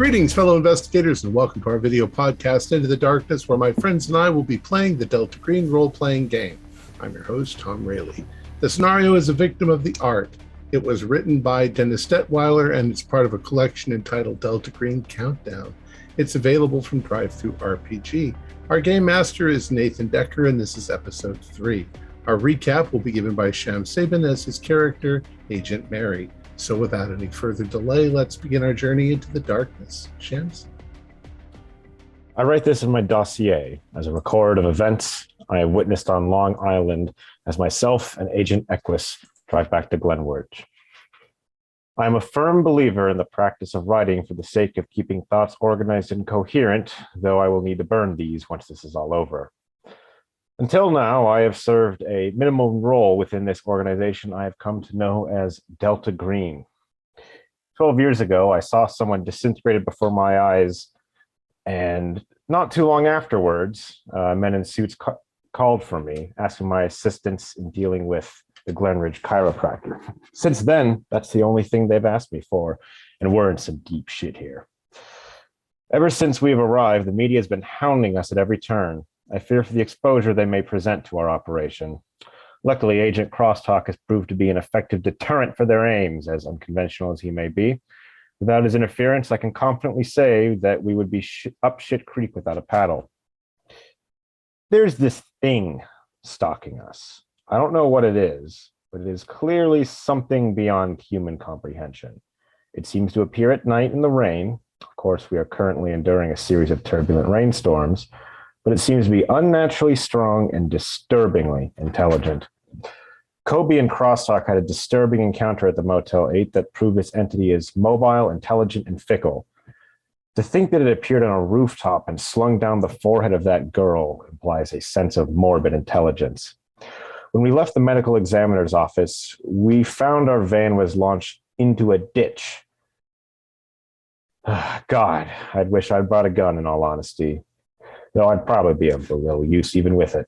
Greetings, fellow investigators, and welcome to our video podcast, Into the Darkness, where my friends and I will be playing the Delta Green role-playing game. I'm your host, Tom Rayleigh. The scenario is a victim of the art. It was written by Dennis Detwiller, and it's part of a collection entitled Delta Green Countdown. It's available from Drive-Thru RPG. Our game master is Nathan Decker, and this is episode 3. Our recap will be given by Sham Sabin as his character, Agent Mary. So without any further delay, let's begin our journey into the darkness. Shams? I write this in my dossier as a record of events I have witnessed on Long Island as myself and Agent Equus drive back to Glenwood. I am a firm believer in the practice of writing for the sake of keeping thoughts organized and coherent, though I will need to burn these once this is all over. Until now, I have served a minimum role within this organization I have come to know as Delta Green. 12 years ago, I saw someone disintegrated before my eyes, and not too long afterwards, men in suits called for me, asking my assistance in dealing with the Glenridge chiropractor. Since then, that's the only thing they've asked me for, and we're in some deep shit here. Ever since we've arrived, the media has been hounding us at every turn. I fear for the exposure they may present to our operation. Luckily, Agent Crosstalk has proved to be an effective deterrent for their aims, as unconventional as he may be. Without his interference, I can confidently say that we would be up shit creek without a paddle. There's this thing stalking us. I don't know what it is, but it is clearly something beyond human comprehension. It seems to appear at night in the rain. Of course, we are currently enduring a series of turbulent rainstorms, but it seems to be unnaturally strong and disturbingly intelligent. Kobe and Crosstalk had a disturbing encounter at the Motel 8 that proved this entity is mobile, intelligent, and fickle. To think that it appeared on a rooftop and slung down the forehead of that girl implies a sense of morbid intelligence. When we left the medical examiner's office, we found our van was launched into a ditch. God, I'd wish I'd brought a gun in all honesty. Though I'd probably be of a little use even with it.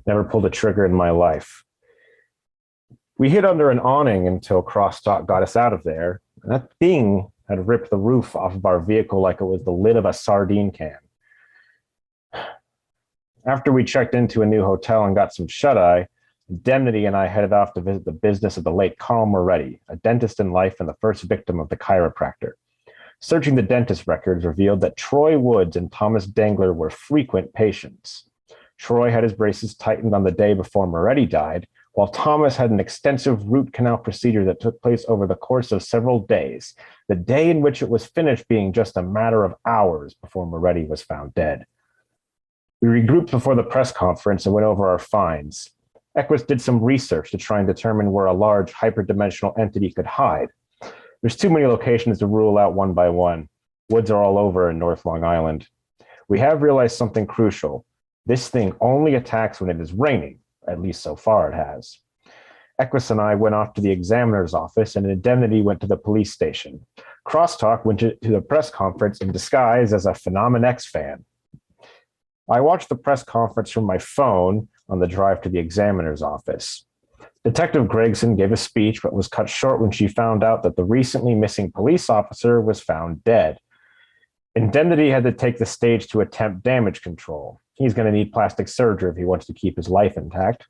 Never pulled a trigger in my life. We hid under an awning until Crosstalk got us out of there, and that thing had ripped the roof off of our vehicle like it was the lid of a sardine can. After we checked into a new hotel and got some shut-eye, Indemnity and I headed off to visit the business of the late Carl Moretti, a dentist in life and the first victim of the chiropractor. Searching the dentist records revealed that Troy Woods and Thomas Danglar were frequent patients. Troy had his braces tightened on the day before Moretti died, while Thomas had an extensive root canal procedure that took place over the course of several days, the day in which it was finished being just a matter of hours before Moretti was found dead. We regrouped before the press conference and went over our finds. Equus did some research to try and determine where a large hyperdimensional entity could hide. There's too many locations to rule out one by one. Woods are all over in North Long Island. We have realized something crucial. This thing only attacks when it is raining, at least so far it has. Equus and I went off to the examiner's office, and Indemnity went to the police station. Crosstalk went to the press conference in disguise as a Phenomen X fan. I watched the press conference from my phone on the drive to the examiner's office. Detective Gregson gave a speech, but was cut short when she found out that the recently missing police officer was found dead. Indemnity had to take the stage to attempt damage control. He's going to need plastic surgery if he wants to keep his life intact.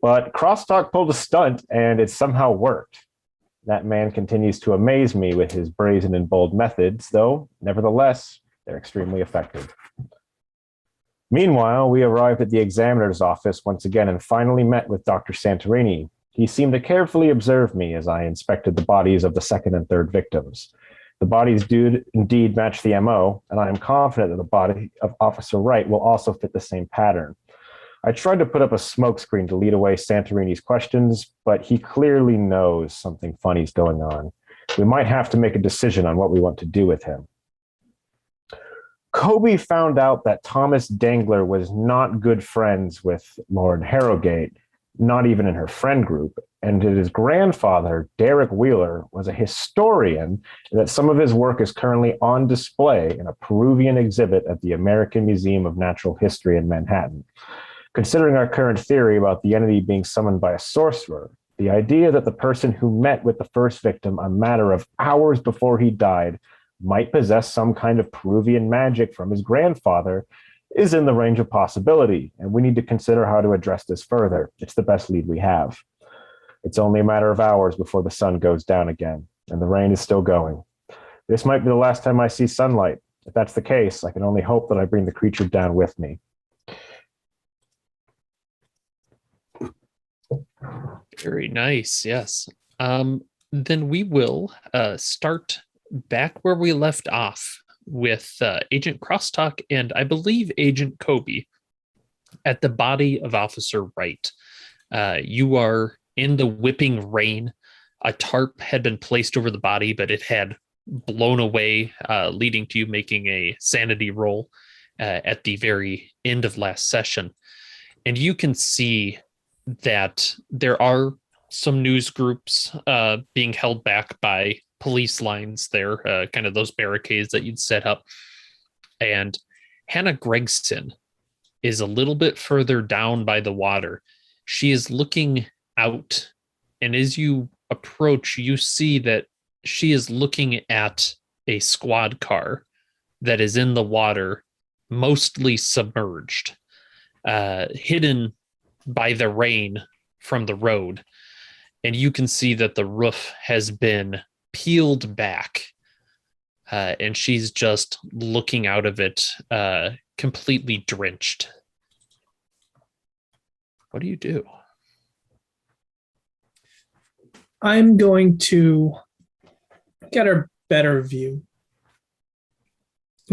But Crosstalk pulled a stunt, and it somehow worked. That man continues to amaze me with his brazen and bold methods, though, nevertheless, they're extremely effective. Meanwhile, we arrived at the examiner's office once again and finally met with Dr. Santorini. He seemed to carefully observe me as I inspected the bodies of the second and third victims. The bodies do indeed match the MO, and I am confident that the body of Officer Wright will also fit the same pattern. I tried to put up a smokescreen to lead away Santorini's questions, but he clearly knows something funny's going on. We might have to make a decision on what we want to do with him. Kobe found out that Thomas Danglar was not good friends with Lauren Harrogate, not even in her friend group, and that his grandfather, Derek Wheeler, was a historian, and that some of his work is currently on display in a Peruvian exhibit at the American Museum of Natural History in Manhattan. Considering our current theory about the entity being summoned by a sorcerer, the idea that the person who met with the first victim a matter of hours before he died might possess some kind of Peruvian magic from his grandfather is in the range of possibility, and we need to consider how to address this further. It's the best lead we have. It's only a matter of hours before the sun goes down again, and the rain is still going. This might be the last time I see sunlight. If that's the case, I can only hope that I bring the creature down with me. Very nice, yes. Then we will start back where we left off with Agent Crosstalk and I believe Agent Kobe at the body of Officer Wright. You are in the whipping rain. A tarp had been placed over the body, but it had blown away, leading to you making a sanity roll at the very end of last session. And you can see that there are some news groups being held back by police lines there, kind of those barricades that you'd set up. And Hannah Gregson is a little bit further down by the water. She is looking out, and as you approach, you see that she is looking at a squad car that is in the water, mostly submerged, hidden by the rain from the road. And you can see that the roof has been peeled back, and she's just looking out of it, completely drenched. What do you do? I'm going to get a better view.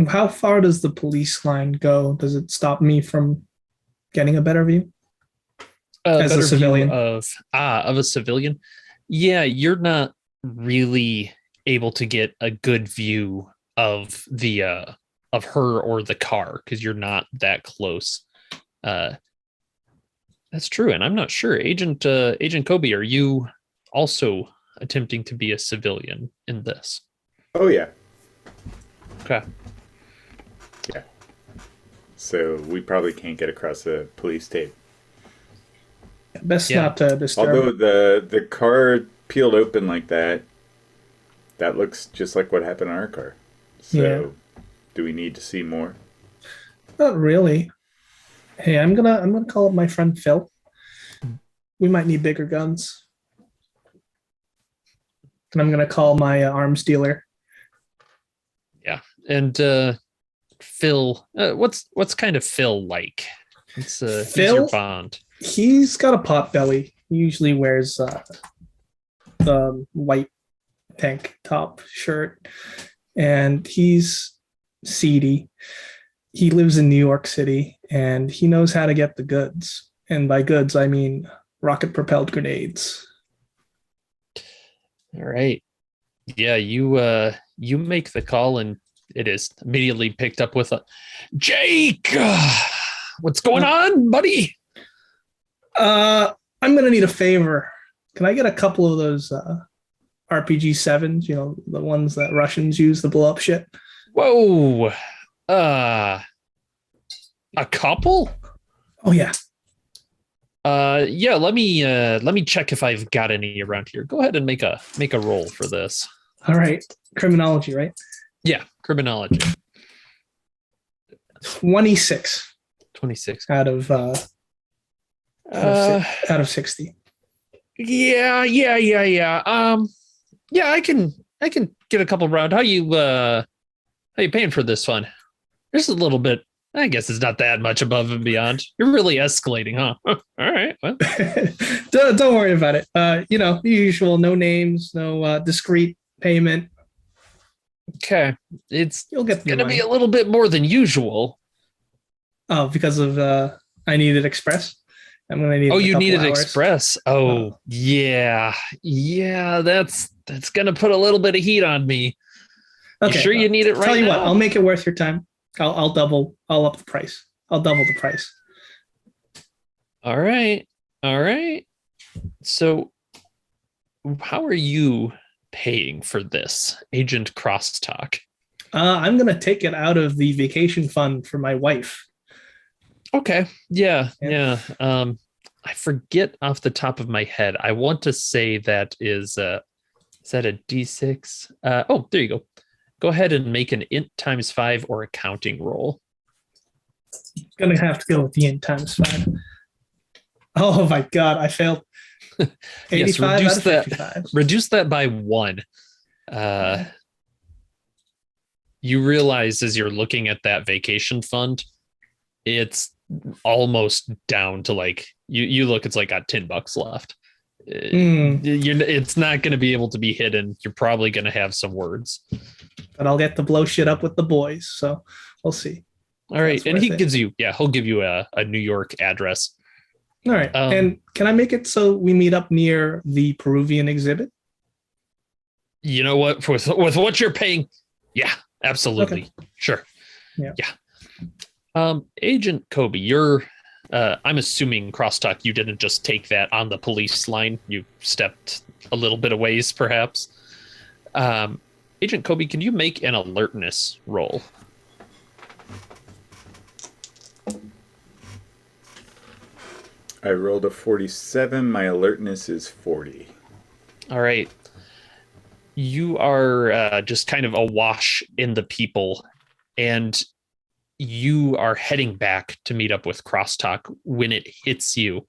How far does the police line go? Does it stop me from getting a better view? As a civilian of a civilian? Yeah, you're not really able to get a good view of the of her or the car because you're not that close. That's true, and I'm not sure. Agent Kobe, are you also attempting to be a civilian in this? Oh yeah. Okay. Yeah. So we probably can't get across the police tape. Best not to disturb. Although the car peeled open like that, that looks just like what happened on our car. So do we need to see more? Not really. Hey, I'm gonna call up my friend Phil. We might need bigger guns. And I'm gonna call my arms dealer. Yeah. And Phil, what's kind of Phil like? It's he's your bond. He's got a pot belly. He usually wears the white tank top shirt, and he's seedy. He lives in New York City, and he knows how to get the goods. And by goods, I mean rocket-propelled grenades. All right. Yeah, you make the call, and it is immediately picked up with a Jake. What's going on, buddy? I'm gonna need a favor. Can I get a couple of those RPG 7s? You know, the ones that Russians use to blow up shit. Whoa. A couple? Oh yeah. Yeah, let me check if I've got any around here. Go ahead and make a roll for this. All right. Criminology, right? Yeah, criminology. 26. 26 out of 60. Yeah. Yeah, I can get a couple round. How you paying for this fun? There's a little bit. I guess it's not that much above and beyond. You're really escalating, huh? All right. Well. Don't worry about it. You know, the usual, no names, no discrete payment. Okay. You'll get going to be a little bit more than usual. Oh, because of I need it express. I'm going to need. Oh, you need it hours. express. Oh, yeah. That's going to put a little bit of heat on me. Okay, you sure you need it right now? Tell you what, I'll make it worth your time. I'll up the price. I'll double the price. All right. So how are you paying for this, Agent Crosstalk? I'm going to take it out of the vacation fund for my wife. Okay. Yeah. I forget off the top of my head. I want to say that is that a D6? Oh, there you go. go ahead and make an int ×5 or a counting roll. Gonna have to go with the int ×5. Oh my god, I failed. 85 reduce out of that. 55. Reduce that by 1. You realize as you're looking at that vacation fund, it's almost down to like you look, it's like got $10 left. It's not going to be able to be hidden. You're probably going to have some words, but I'll get to blow shit up with the boys. So we'll see. All right, and he'll give you a New York address. All right, and can I make it so we meet up near the Peruvian exhibit? You know what? With what you're paying, yeah, absolutely, okay. Sure, yeah. Agent Kobe, you're. I'm assuming crosstalk. You didn't just take that on the police line. You stepped a little bit of ways, perhaps. Agent Kobe, can you make an alertness roll? I rolled a 47. My alertness is 40. All right. You are just kind of awash in the people, and you are heading back to meet up with crosstalk when it hits you.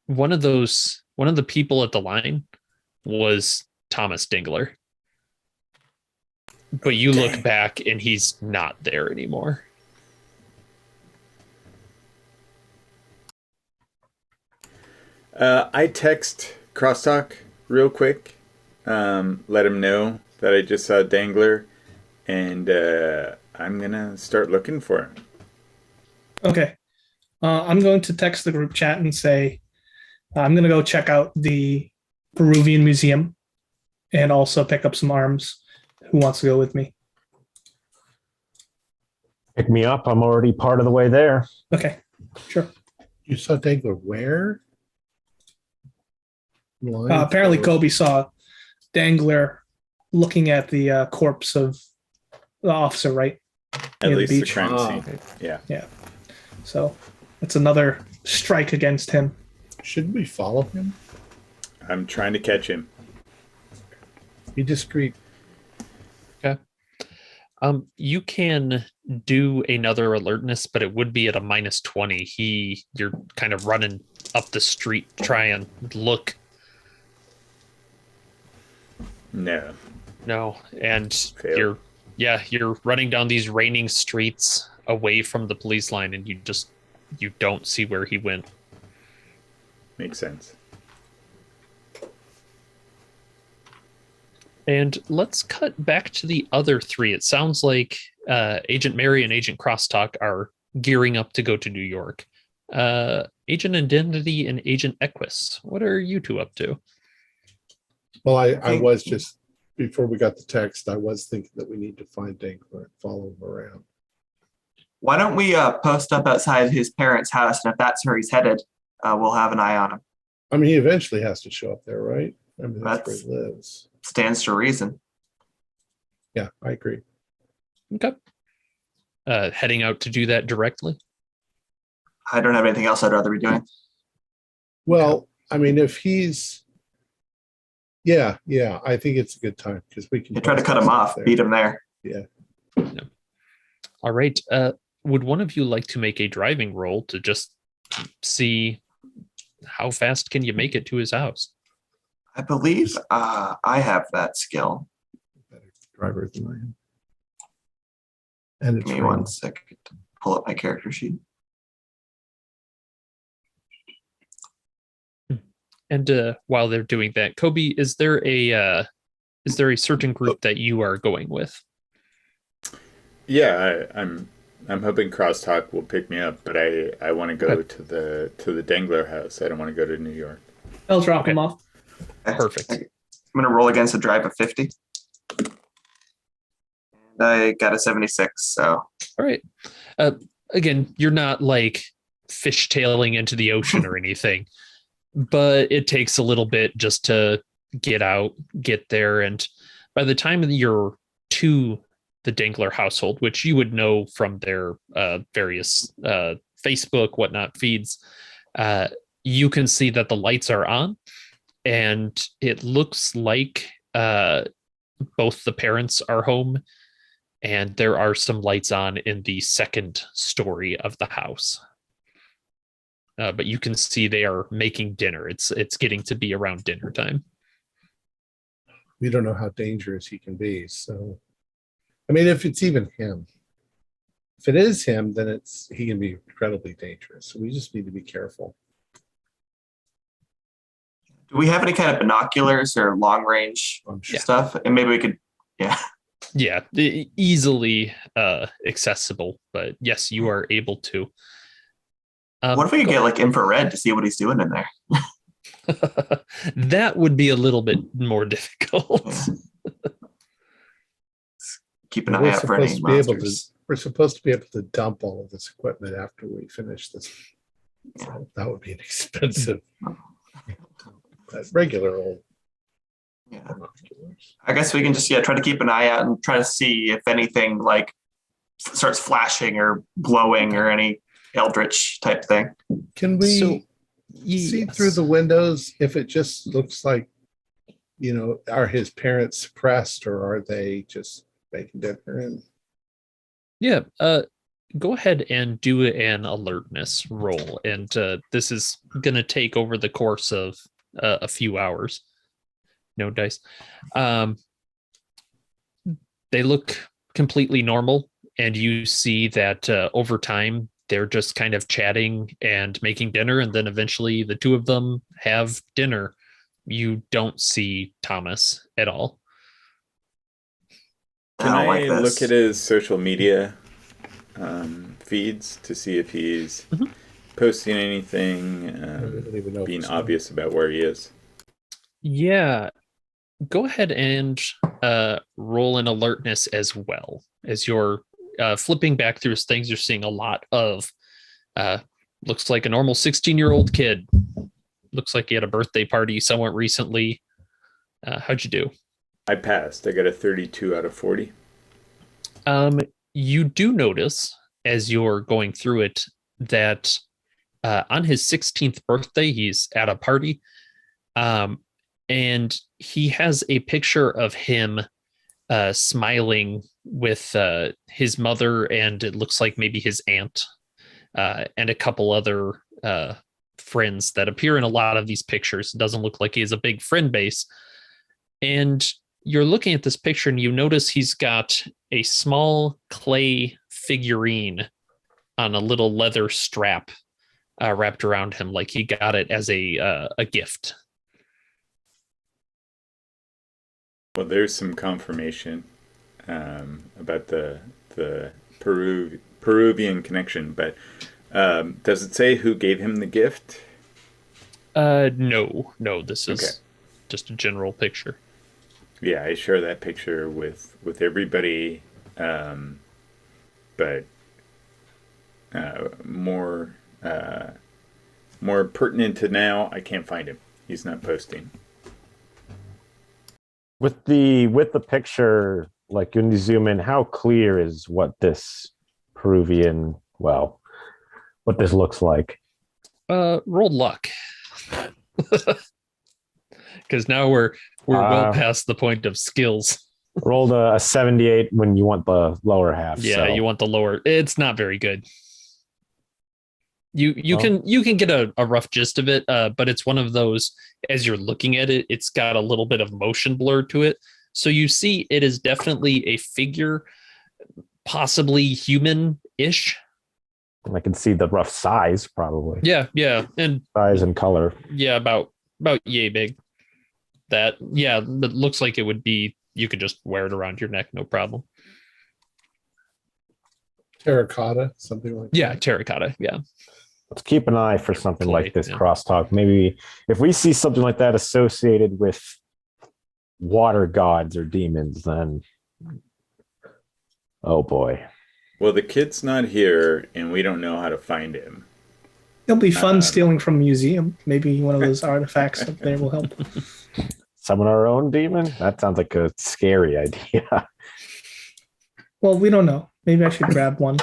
One of the people at the line was Thomas Danglar. But you look back and he's not there anymore. I text crosstalk real quick, let him know that I just saw Danglar, and I'm gonna start looking for him. Okay. I'm going to text the group chat and say I'm gonna go check out the Peruvian museum and also pick up some arms. Who wants to go with me? Pick me up. I'm already part of the way there. Okay, sure. You saw Danglar where? Apparently Kobe saw Danglar looking at the corpse of the officer, right? At least the crime scene. Yeah. So it's another strike against him. Shouldn't we follow him? I'm trying to catch him. Be discreet. Okay. You can do another alertness, but it would be at a -20. You're kind of running up the street, try and look. No, and Fail. you're running down these raining streets away from the police line, and you don't see where he went. Makes sense. And let's cut back to the other three. It sounds like Agent Mary and Agent Crosstalk are gearing up to go to New York. Agent Identity and Agent Equus, what are you two up to? Well, I was just, before we got the text, I was thinking that we need to find Danglar and follow him around. Why don't we post up outside his parents' house, and if that's where he's headed, we'll have an eye on him. I mean, he eventually has to show up there, right? I mean, that's where he lives. Stands to reason. Yeah, I agree. Okay. Heading out to do that directly? I don't have anything else I'd rather be doing. Well, I mean, if he's... Yeah, I think it's a good time because we can... You try to cut him off, there. Beat him there. Yeah. All right. Would one of you like to make a driving roll to just see how fast can you make it to his house? I believe I have that skill. Better driver than I am. And give me 1 second to pull up my character sheet. And while they're doing that, Kobe, is there a certain group that you are going with? Yeah, I'm hoping Crosstalk will pick me up, but I want to go to the Danglar house. I don't want to go to New York. I'll drop him off. Perfect. I'm gonna roll against a drive of 50. And I got a 76. So all right. Again, you're not like fishtailing into the ocean or anything, but it takes a little bit just to get there, and by the time you're to the Danglar household, which you would know from their various Facebook whatnot feeds, you can see that the lights are on, and it looks like both the parents are home, and there are some lights on in the second story of the house. But you can see they are making dinner. It's getting to be around dinner time. We don't know how dangerous he can be. So, I mean, if it's even him, if it is him, then he can be incredibly dangerous. So we just need to be careful. Do we have any kind of binoculars or long range I'm sure. stuff? And maybe we could, Yeah, easily accessible. But yes, you are able to. What if we could get like infrared to see what he's doing in there? That would be a little bit more difficult. Yeah. Keep an eye out for any monsters. We're supposed to be able to dump all of this equipment after we finish this. So that would be an expensive, but regular old binoculars. I guess we can just try to keep an eye out and try to see if anything like starts flashing or glowing or any eldritch type thing. Can we see through the windows if it just looks like, are his parents suppressed or are they just making dinner? And yeah, go ahead and do an alertness roll, and this is going to take over the course of a few hours. No dice. They look completely normal, and you see that over time they're just kind of chatting and making dinner, and then eventually the two of them have dinner. You don't see Thomas at all. Can I don't I like this. look at his social media feeds to see if he's posting anything, don't even know if being it's obvious about where he is? Yeah. Go ahead and roll an alertness as well. As you're flipping back through his things, you're seeing a lot of looks like a normal 16-year-old kid. Looks like he had a birthday party somewhat recently. How'd you do? I passed. I got a 32 out of 40. You do notice as you're going through it that on his 16th birthday, he's at a party. And he has a picture of him smiling with his mother, and it looks like maybe his aunt and a couple other friends that appear in a lot of these pictures. It doesn't look like he has a big friend base. And you're looking at this picture and you notice he's got a small clay figurine on a little leather strap wrapped around him, like he got it as a gift. Well, there's some confirmation about the Peruvian connection, but does it say who gave him the gift? No, this is just a general picture. Yeah, I share that picture with everybody, but more pertinent to now, I can't find him. He's not posting. With the picture, like when you zoom in, how clear is what this Peruvian, what this looks like? Roll luck. Because now we're well past the point of skills. Rolled a 78 when you want the lower half. Yeah, so. you want the lower. It's not very good. You can get a rough gist of it, but it's one of those, as you're looking at it, it's got a little bit of motion blur to it. So you see it is definitely a figure, possibly human-ish. I can see the rough size, probably. Yeah, and size and color. Yeah, about yay big. That it looks like it would be. You could just wear it around your neck, no problem. Terracotta, something like that. Yeah, terracotta. Yeah. Let's keep an eye for something like this yeah. crosstalk. Maybe if we see something like that associated with water gods or demons, then oh boy. Well, the kid's not here, and we don't know how to find him. It'll be fun stealing from a museum. Maybe one of those artifacts up there will help. Summon our own demon? That sounds like a scary idea. Well, we don't know. Maybe I should grab one.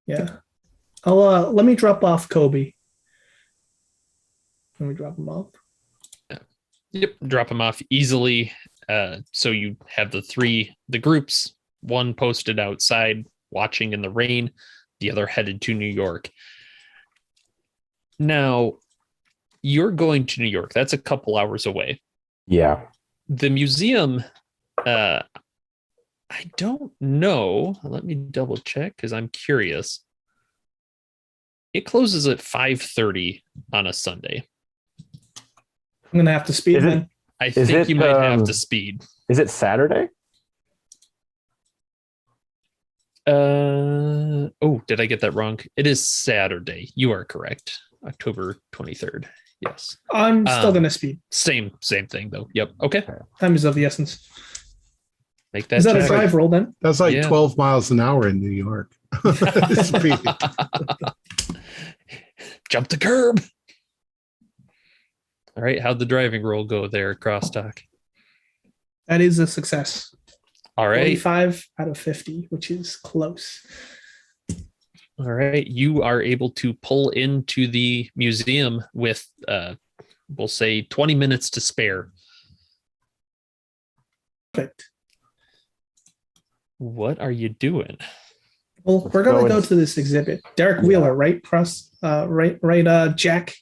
Yeah. Let me drop off Kobe. Let me drop him off. Yep, drop them off easily. So you have the groups, one posted outside watching in the rain, the other headed to New York. Now, you're going to New York. That's a couple hours away. Yeah. The museum, I don't know. Let me double check because I'm curious. It closes at 5:30 on a Sunday. I'm gonna have to speed then. I think you might have to speed. Is it Saturday? Did I get that wrong? It is Saturday. You are correct. October 23rd. Yes. I'm still gonna speed. Same thing though. Yep. Okay. Time is of the essence. Make that. Is that check. a drive roll then? That's like Yeah. 12 miles an hour in New York. Speed. Jump the curb. All right. How'd the driving roll go there, Crosstalk? That is a success. All right. 45 out of 50, which is close. All right. You are able to pull into the museum with, we'll say, 20 minutes to spare. Perfect. What are you doing? Well, we're gonna go to this exhibit. Derek Wheeler, right? Jack.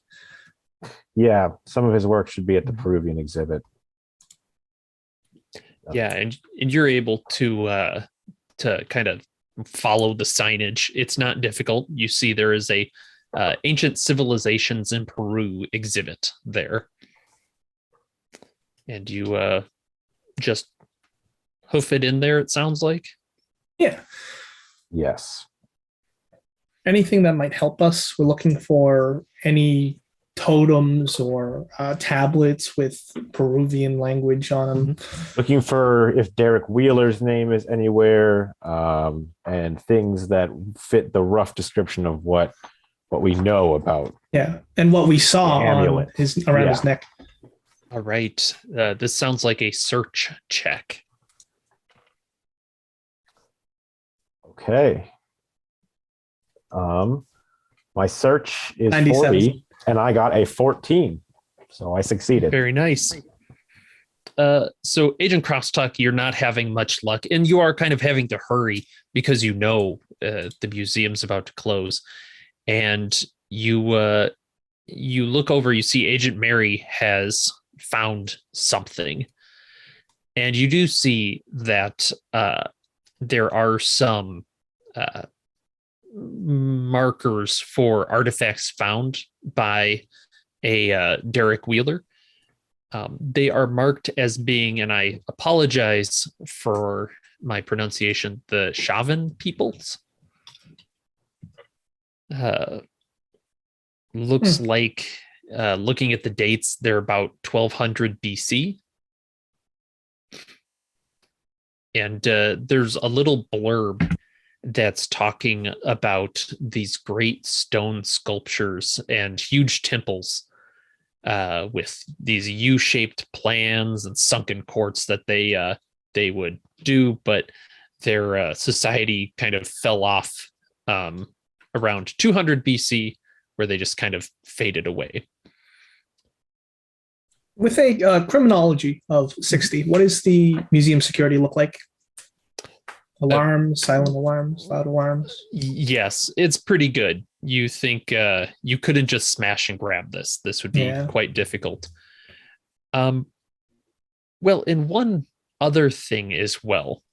Yeah, some of his work should be at the Peruvian exhibit. Yeah, and you're able to kind of follow the signage. It's not difficult. You see there is a ancient civilizations in Peru exhibit there, and you just hoof it in there. It sounds like. Yeah. Yes. Anything that might help us. We're looking for any totems or tablets with Peruvian language on them. Looking for if Derek Wheeler's name is anywhere, and things that fit the rough description of what we know about. Yeah, and what we saw The on amulet. his around his neck. All right. This sounds like a search check. Okay. My search is 97. 40, and I got a 14, so I succeeded. Very nice. So Agent Crosstalk, you're not having much luck, and you are kind of having to hurry because you know the museum's about to close, and you look over, you see Agent Mary has found something, and you do see that there are some markers for artifacts found by a Derek Wheeler. They are marked as being, and I apologize for my pronunciation, the Chauvin peoples. Looks like, looking at the dates, they're about 1200 BC. And there's a little blurb that's talking about these great stone sculptures and huge temples with these U-shaped plans and sunken courts that they would do, but their society kind of fell off around 200 BC, where they just kind of faded away. With a criminology of 60, what does the museum security look like? Alarms, silent alarms, loud alarms? Yes, it's pretty good. You think you couldn't just smash and grab this. This would be quite difficult. Well, in one other thing as well,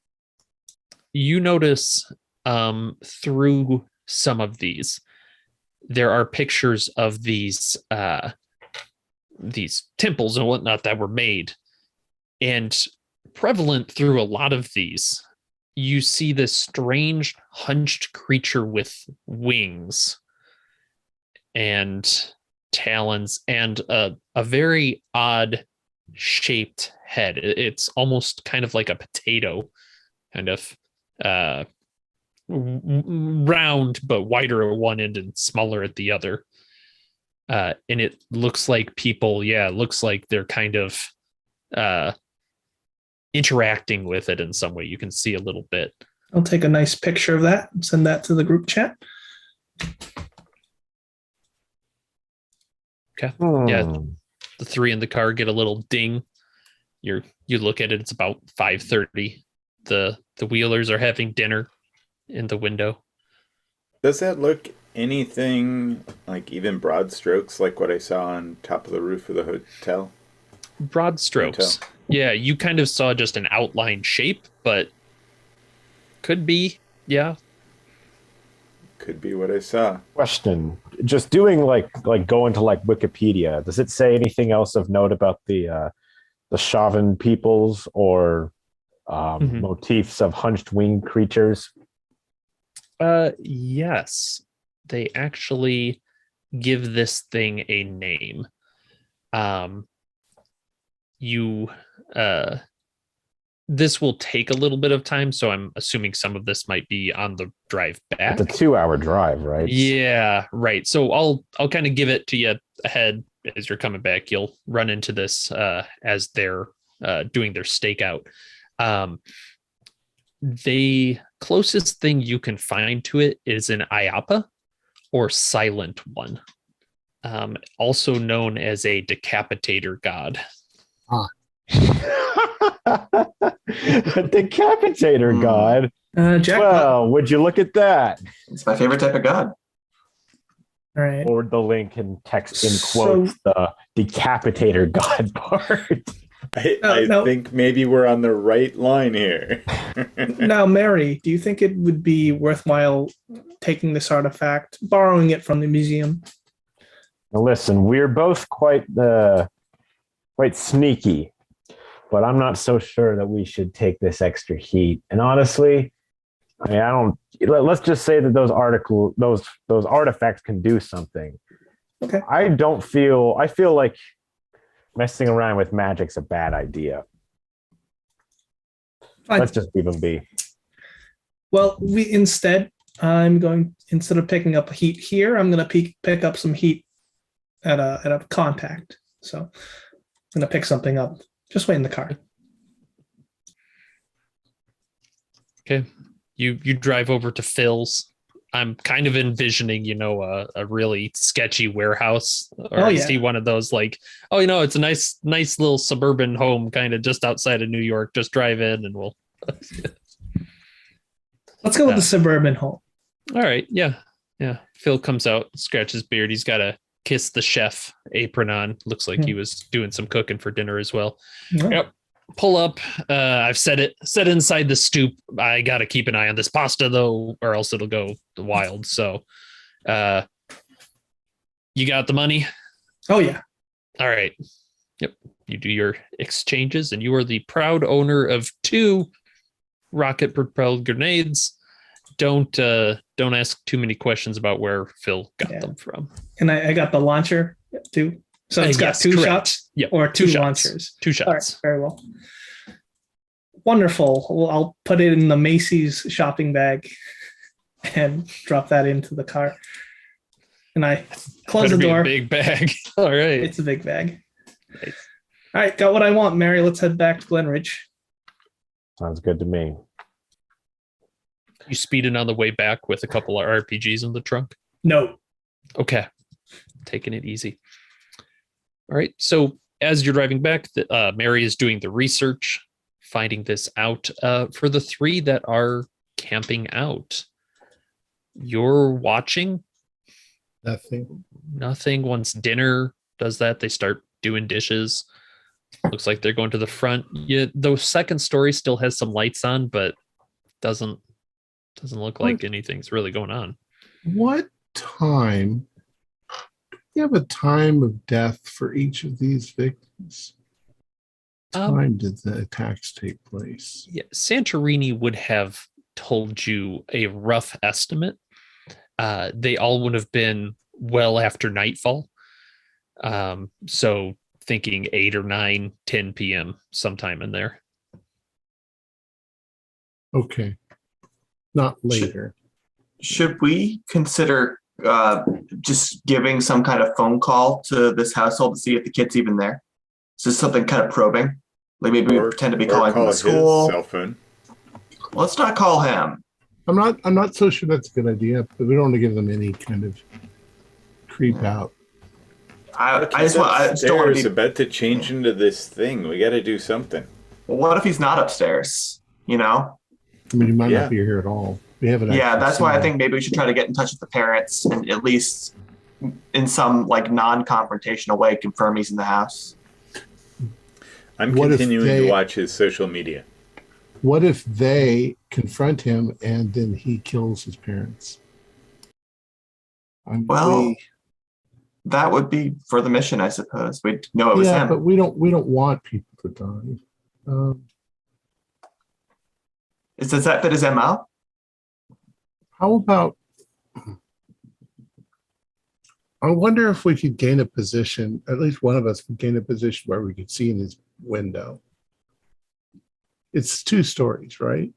you notice through some of these, there are pictures of these temples and whatnot that were made, and prevalent through a lot of these, you see this strange hunched creature with wings and talons and a very odd shaped head. It's almost kind of like a potato, kind of round but wider at one end and smaller at the other. And it looks like people, looks like they're kind of interacting with it in some way. You can see a little bit. I'll take a nice picture of that and send that to the group chat. Okay. Yeah. the three in the car get a little ding. You look at it, it's about 5:30. The Wheelers are having dinner in the window. Does that look anything like even broad strokes like what I saw on top of the roof of the hotel? Broad strokes. Motel. Yeah, you kind of saw just an outline shape, but could be, yeah. Could be what I saw. Question: just doing like going to like Wikipedia. Does it say anything else of note about the Shavan peoples or motifs of hunched winged creatures? Yes, they actually give this thing a name. This will take a little bit of time, so I'm assuming some of this might be on the drive back. It's a 2-hour drive, right? Yeah, right. So I'll kind of give it to you ahead as you're coming back. You'll run into this as they're doing their stakeout. The closest thing you can find to it is an Ayapa or Silent One, also known as a decapitator god. A decapitator god. Jackpot. Well, would you look at that? It's my favorite type of god. All right. Or the link and text in quotes the decapitator god part. I think maybe we're on the right line here. Now, Mary, do you think it would be worthwhile taking this artifact, borrowing it from the museum? Now listen, we're both quite sneaky, but I'm not so sure that we should take this extra heat. And honestly, I mean, I don't. Let's just say that those artifacts can do something. Okay. I feel like messing around with magic's a bad idea. Fine. Let's just leave them be. Well, instead of picking up heat here, I'm going to pick up some heat at a contact. So I'm going to pick something up. Just wait in the car. Okay. You drive over to Phil's. I'm kind of envisioning, a really sketchy warehouse, or I see one of those like, it's a nice little suburban home kind of just outside of New York. Just drive in and we'll. Let's go with the suburban home. All right. Yeah. Yeah. Phil comes out, scratches beard. He's got a kiss the chef apron on. Looks like he was doing some cooking for dinner as well. Yeah. Yep. Pull up. I've set inside the stoop. I got to keep an eye on this pasta though, or else it'll go wild. So, you got the money? Oh yeah. All right. Yep. You do your exchanges and you are the proud owner of 2 rocket propelled grenades. Don't ask too many questions about where Phil got them from. And I got the launcher too. So it's got 2 shots? Yeah. Or 2 shots. launchers. 2 shots. All right, very well. Wonderful. Well, I'll put it in the Macy's shopping bag and drop that into the car. And I close the door. A big bag. All right. It's a big bag. Nice. All right, got what I want, Mary. Let's head back to Glenridge. Sounds good to me. You speeding on the way back with a couple of RPGs in the trunk? No. Okay. Taking it easy. All right. So as you're driving back, Mary is doing the research, finding this out. For the 3 that are camping out, you're watching? Nothing. Once dinner does that, they start doing dishes. Looks like they're going to the front. Yeah, the second story still has some lights on, but doesn't look like anything's really going on. What time? Do you have a time of death for each of these victims? What time did the attacks take place? Yeah, Santorini would have told you a rough estimate. They all would have been well after nightfall. So thinking 8 or 9, 10 p.m. sometime in there. Okay. Not later. Should we consider just giving some kind of phone call to this household to see if the kid's even there? Is this something kind of probing? Like maybe we pretend to be calling from the school. Cell phone. Let's not call him. I'm not so sure that's a good idea, but we don't want to give them any kind of creep out. I Look, just he's want. I just don't want upstairs to be. about to change into this thing. We got to do something. Well, what if he's not upstairs? You know? I mean, he might Yeah. not be here at all. We haven't. Yeah, actually that's seen why I him. think maybe we should try to get in touch with the parents and at least in some like non-confrontational way confirm he's in the house. I'm What if continuing they- to watch his social media. What if they confront him and then he kills his parents? I mean, Well, that would be for the mission, I suppose. We'd know it was yeah, him. but we don't want people to die. Does that fit his MO? How about? I wonder if we could gain a position. At least one of us could gain a position where we could see in his window. It's 2 stories, right?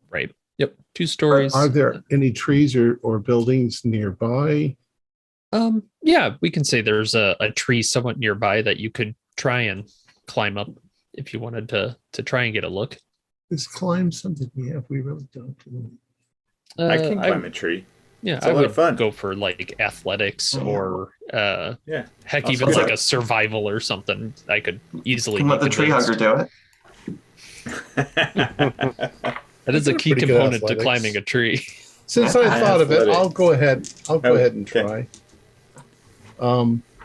Right. Yep. 2 stories. Are there any trees or buildings nearby? Yeah, we can say there's a tree somewhat nearby that you could try and climb up if you wanted to try and get a look. Is climb something we have? We really don't. I can climb a tree. Yeah, It's a I lot would of fun. go for like athletics or Yeah. heck, I'll even support like it. a survival or something. I could easily Can let be the tree convinced. hugger do it. That is a key Pretty good component to athletics. climbing a tree. Since I thought of it, Athletics. I'll go ahead. I'll go ahead and Okay. try.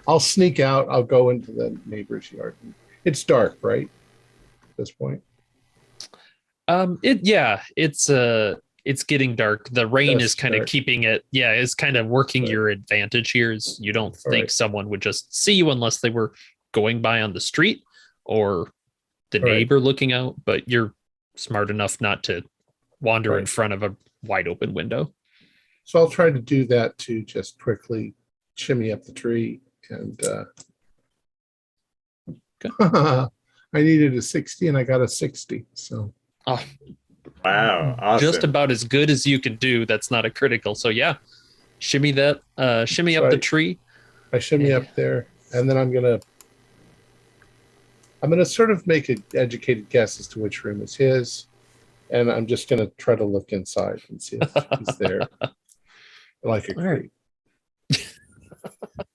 I'll sneak out. I'll go into the neighbor's yard. It's dark, right? At this point. It's getting dark. The rain Just is kind of dark. keeping it. Yeah, it's kind of working Right. your advantage here. Is you don't All think right. someone would just see you unless they were going by on the street or the All right. neighbor looking out, but you're smart enough not to wander in Right. front of a wide open window. So I'll try to do that to just quickly shimmy up the tree and I needed a 60 and I got a 60. So Oh, Wow. Awesome. just about as good as you could do. That's not a critical. So yeah, shimmy that, shimmy up the Right. tree. I shimmy Yeah. up there and then I'm gonna sort of make an educated guess as to which room is his. And I'm just gonna try to look inside and see if he's there. Like a All right. creep.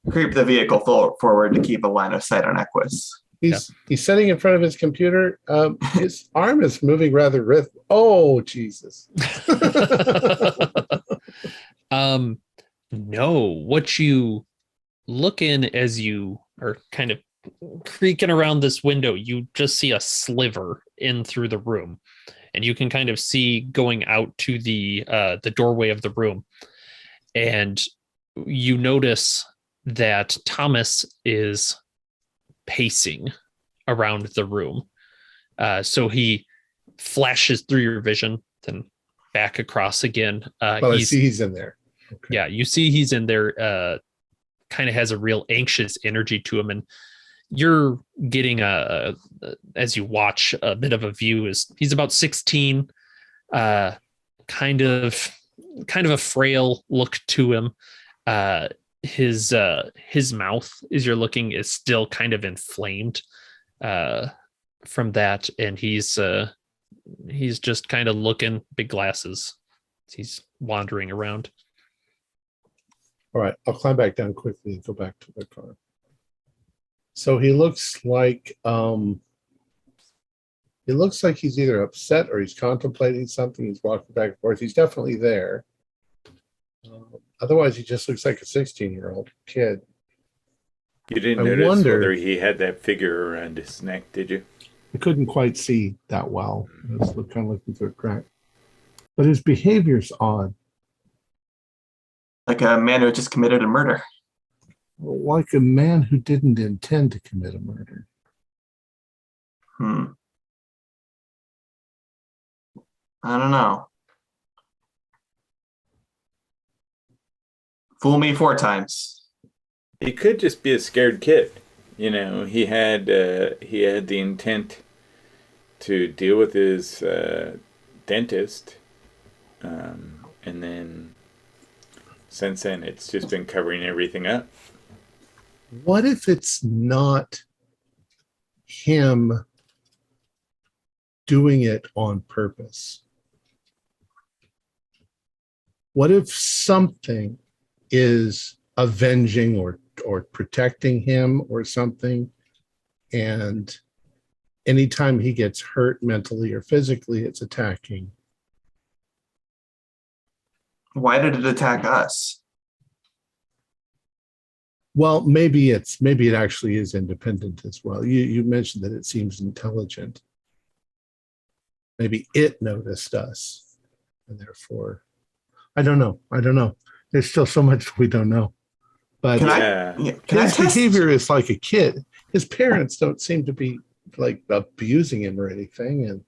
Creep the vehicle forward to keep a line of sight on Equus. He's sitting in front of his computer. His arm is moving rather rhythmic. Oh Jesus! No, what you look in as you are kind of creaking around this window, you just see a sliver in through the room, and you can kind of see going out to the doorway of the room, and you notice that Thomas is pacing around the room. So he flashes through your vision, then back across again. But I see he's in there. Okay. Yeah, you see he's in there, kind of has a real anxious energy to him, and you're getting as you watch a bit of a view, is he's about 16, kind of a frail look to him. His mouth, as you're looking, is still kind of inflamed from that, and he's just kind of looking, big glasses. He's wandering around. All right, I'll climb back down quickly and go back to the car. So he looks like he's either upset or he's contemplating something. He's walking back and forth. He's definitely there. Otherwise, he just looks like a 16-year-old kid. You didn't I notice wonder- whether he had that figure around his neck, did you? I couldn't quite see that well. I was kind of looking through a crack. But his behavior's odd. Like a man who just committed a murder. Like a man who didn't intend to commit a murder. I don't know. Fool me 4 times. He could just be a scared kid. You know, he had the intent to deal with his dentist, and then since then it's just been covering everything up. What if it's not him doing it on purpose? What if something is avenging or or protecting him or something. And anytime he gets hurt mentally or physically, it's attacking. Why did it attack us? Well, maybe it actually is independent as well. You mentioned that it seems intelligent. Maybe it noticed us, and therefore, I don't know. There's still so much we don't know. But Can I his test? behavior is like a kid. His parents don't seem to be like abusing him or anything. And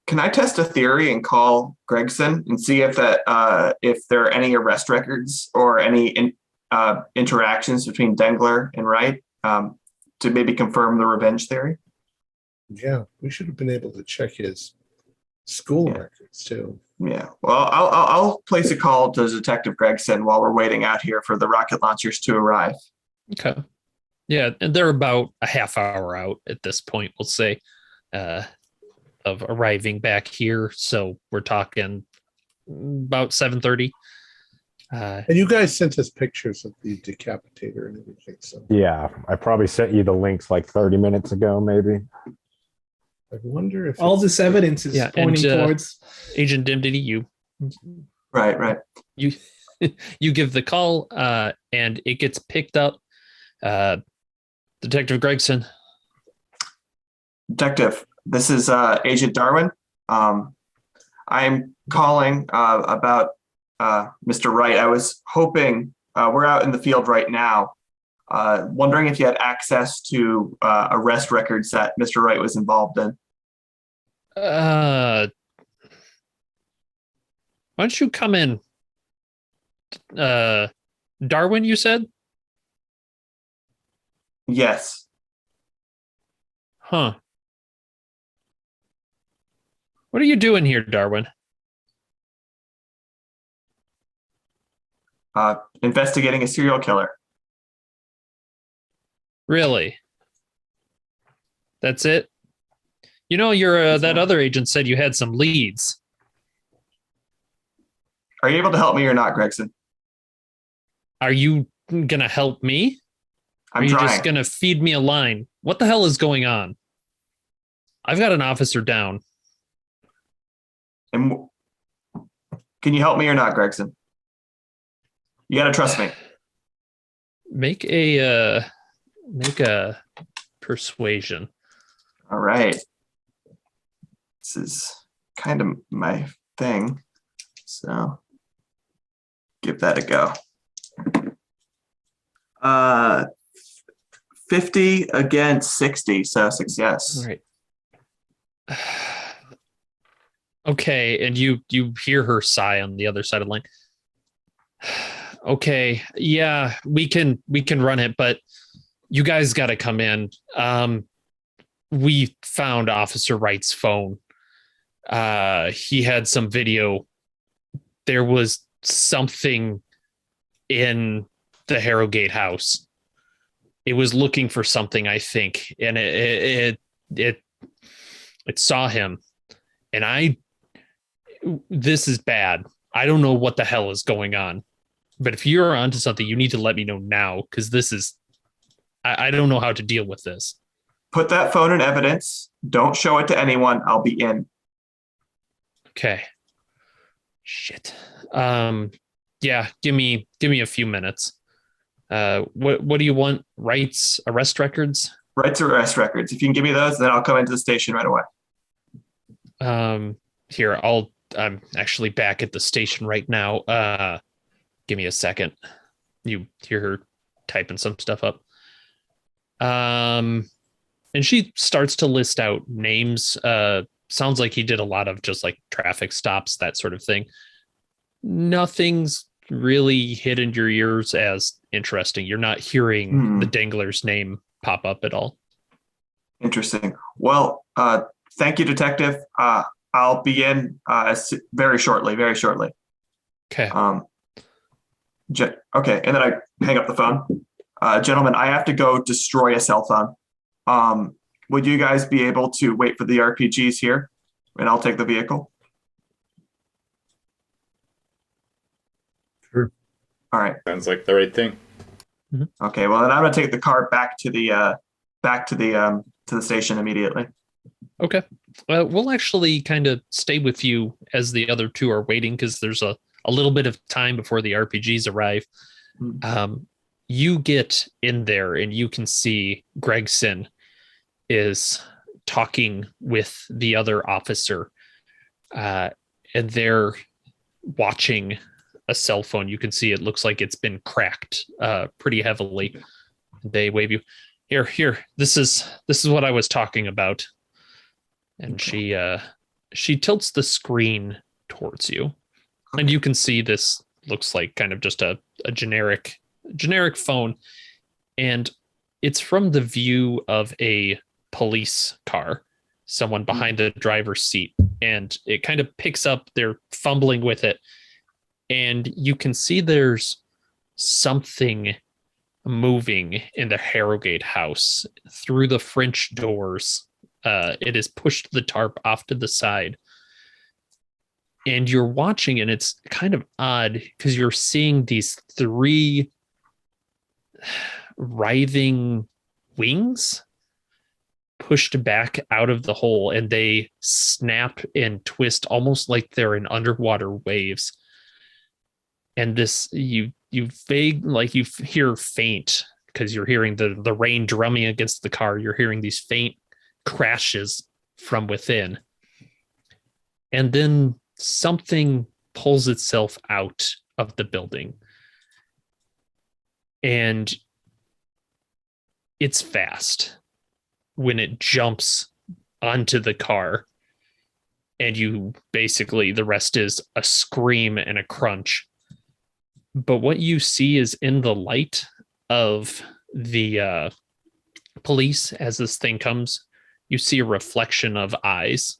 Can I test a theory and call Gregson and see if there are any arrest records or any interactions between Danglar and Wright to maybe confirm the revenge theory? yeah, we should have been able to check his school records too. Yeah. Well, I'll place a call to Detective Gregson while we're waiting out here for the rocket launchers to arrive. Okay. Yeah, and they're about a half hour out at this point, we'll say, of arriving back here. So we're talking about 7:30. And you guys sent us pictures of the decapitator and everything. So Yeah, I probably sent you the links like 30 minutes ago, maybe. I wonder if All this evidence is pointing towards Agent Dimity. You Right. you you give the call, and it gets picked up. Detective Gregson. Detective, this is Agent Darwin. I'm calling about Mr. Wright. I was hoping we're out in the field right now, wondering if you had access to arrest records that Mr. Wright was involved in. Why don't you come in? Darwin, you said? Yes. Huh. What are you doing here, Darwin? Investigating a serial killer. Really? That's it? You know, you're that other agent said you had some leads. Are you able to help me or not, Gregson? Are you gonna help me? I'm Are you trying. just gonna feed me a line? What the hell is going on? I've got an officer down. And can you help me or not, Gregson? You gotta trust me. Make a persuasion. All right. This is kind of my thing. So give that a go. 50 against 60, so 6 yes. All right. Okay, and you hear her sigh on the other side of the line. Okay, yeah, we can run it, but you guys got to come in. We found Officer Wright's phone. He had some video. There was something in the Harrogate house. It was looking for something, I think, and it saw him. And this is bad. I don't know what the hell is going on. But if you're onto something, you need to let me know now, because this is, I don't know how to deal with this. Put that phone in evidence. Don't show it to anyone. I'll be in. Okay. Shit. Yeah, give me a few minutes. What do you want? Rights, arrest records? Rights arrest records. If you can give me those, then I'll come into the station right away. Here, I'm actually back at the station right now. Give me a second. You hear her typing some stuff up. And she starts to list out names. Sounds like he did a lot of just like traffic stops, that sort of thing. Nothing's really hit in your ears as interesting. You're not hearing the Danglar's name pop up at all. Interesting. Well, thank you, Detective. I'll be in very shortly. Okay. Okay, and then I hang up the phone. Gentlemen, I have to go destroy a cell phone. Would you guys be able to wait for the RPGs here? And I'll take the vehicle. Sure. All right. Sounds like the right thing. Okay, well then I'm gonna take the car back to the station immediately. Okay. We'll actually kind of stay with you as the other two are waiting because there's a little bit of time before the RPGs arrive. You get in there and you can see Gregson is talking with the other officer, and they're watching a cell phone. You can see it looks like it's been cracked pretty heavily. They wave you, here. This is what I was talking about. And she tilts the screen towards you, and you can see this looks like kind of just a generic phone, and it's from the view of a police car, someone behind the driver's seat, and it kind of picks up. They're fumbling with it, and you can see there's something moving in the Harrogate house through the French doors. It has pushed the tarp off to the side, and you're watching, and it's kind of odd because you're seeing these 3 writhing wings pushed back out of the hole, and they snap and twist almost like they're in underwater waves. And this you hear faint because you're hearing the rain drumming against the car. You're hearing these faint crashes from within, and then something pulls itself out of the building, and it's fast when it jumps onto the car, and you basically, the rest is a scream and a crunch. But what you see is in the light of the police as this thing comes, you see a reflection of eyes,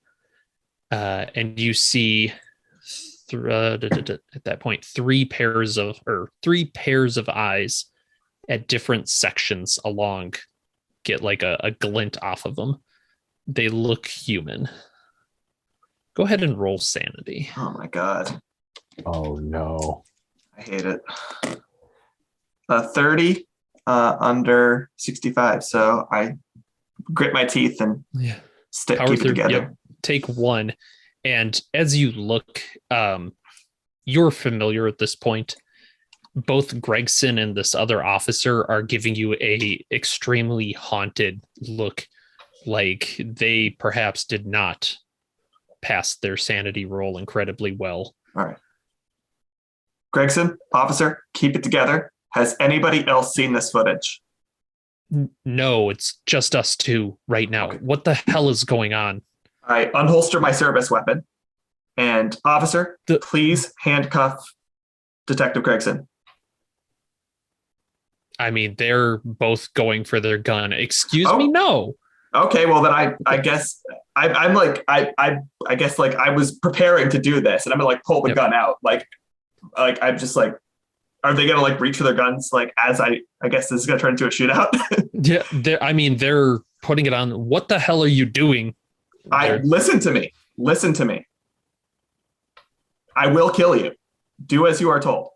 and you see at that point 3 pairs of eyes at different sections along get like a glint off of them. They look human. Go ahead and roll sanity. Oh my god. Oh no. I hate it. 30 under 65. So I grit my teeth and keep it together. Yep. Take 1. And as you look, you're familiar at this point. Both Gregson and this other officer are giving you a extremely haunted look, like they perhaps did not pass their sanity roll incredibly well. All right. Gregson, officer, keep it together. Has anybody else seen this footage? No, it's just us 2 right now. Okay. What the hell is going on? I unholster my service weapon. And officer, please handcuff Detective Gregson. I mean, they're both going for their gun. Excuse me? No. Okay, well then I guess I'm like I guess like I was preparing to do this, and I'm gonna like pull the gun out. Like I'm just like, are they gonna like reach for their guns? Like as I guess this is gonna turn into a shootout. Yeah, they're putting it on. What the hell are you doing? Listen to me. Listen to me. I will kill you. Do as you are told.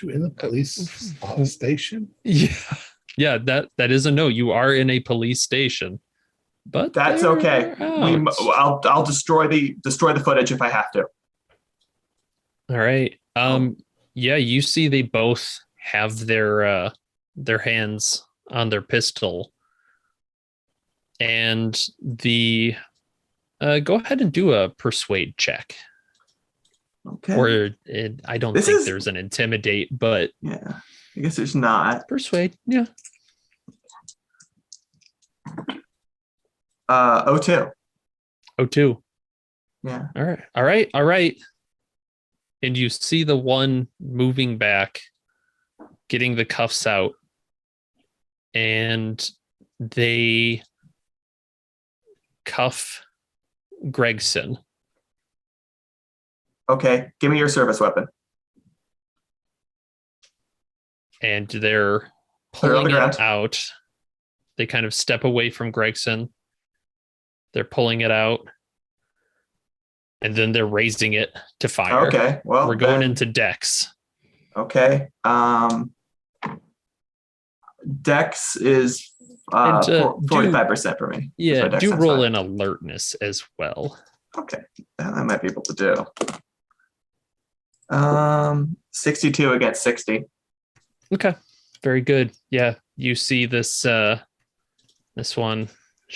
You in the police station? Yeah, that is a no. You are in a police station, but that's okay. I'll destroy the footage if I have to. All right. Yeah, you see they both have their hands on their pistol, and the go ahead and do a persuade check. Okay. Or I don't think there's an intimidate, but yeah, I guess there's not. Persuade, yeah. 02. 02. Yeah. All right. And you see the one moving back, getting the cuffs out, and they cuff Gregson. Okay, give me your service weapon. And they're pulling it out. They kind of step away from Gregson. They're pulling it out. And then they're raising it to fire. Okay, well, we're going into Dex. Okay. Dex is And, 45% for me. Yeah, Dex do sounds roll fine. an alertness as well. Okay, that I might be able to do. 62 against 60. Okay, very good. Yeah, you see this this one.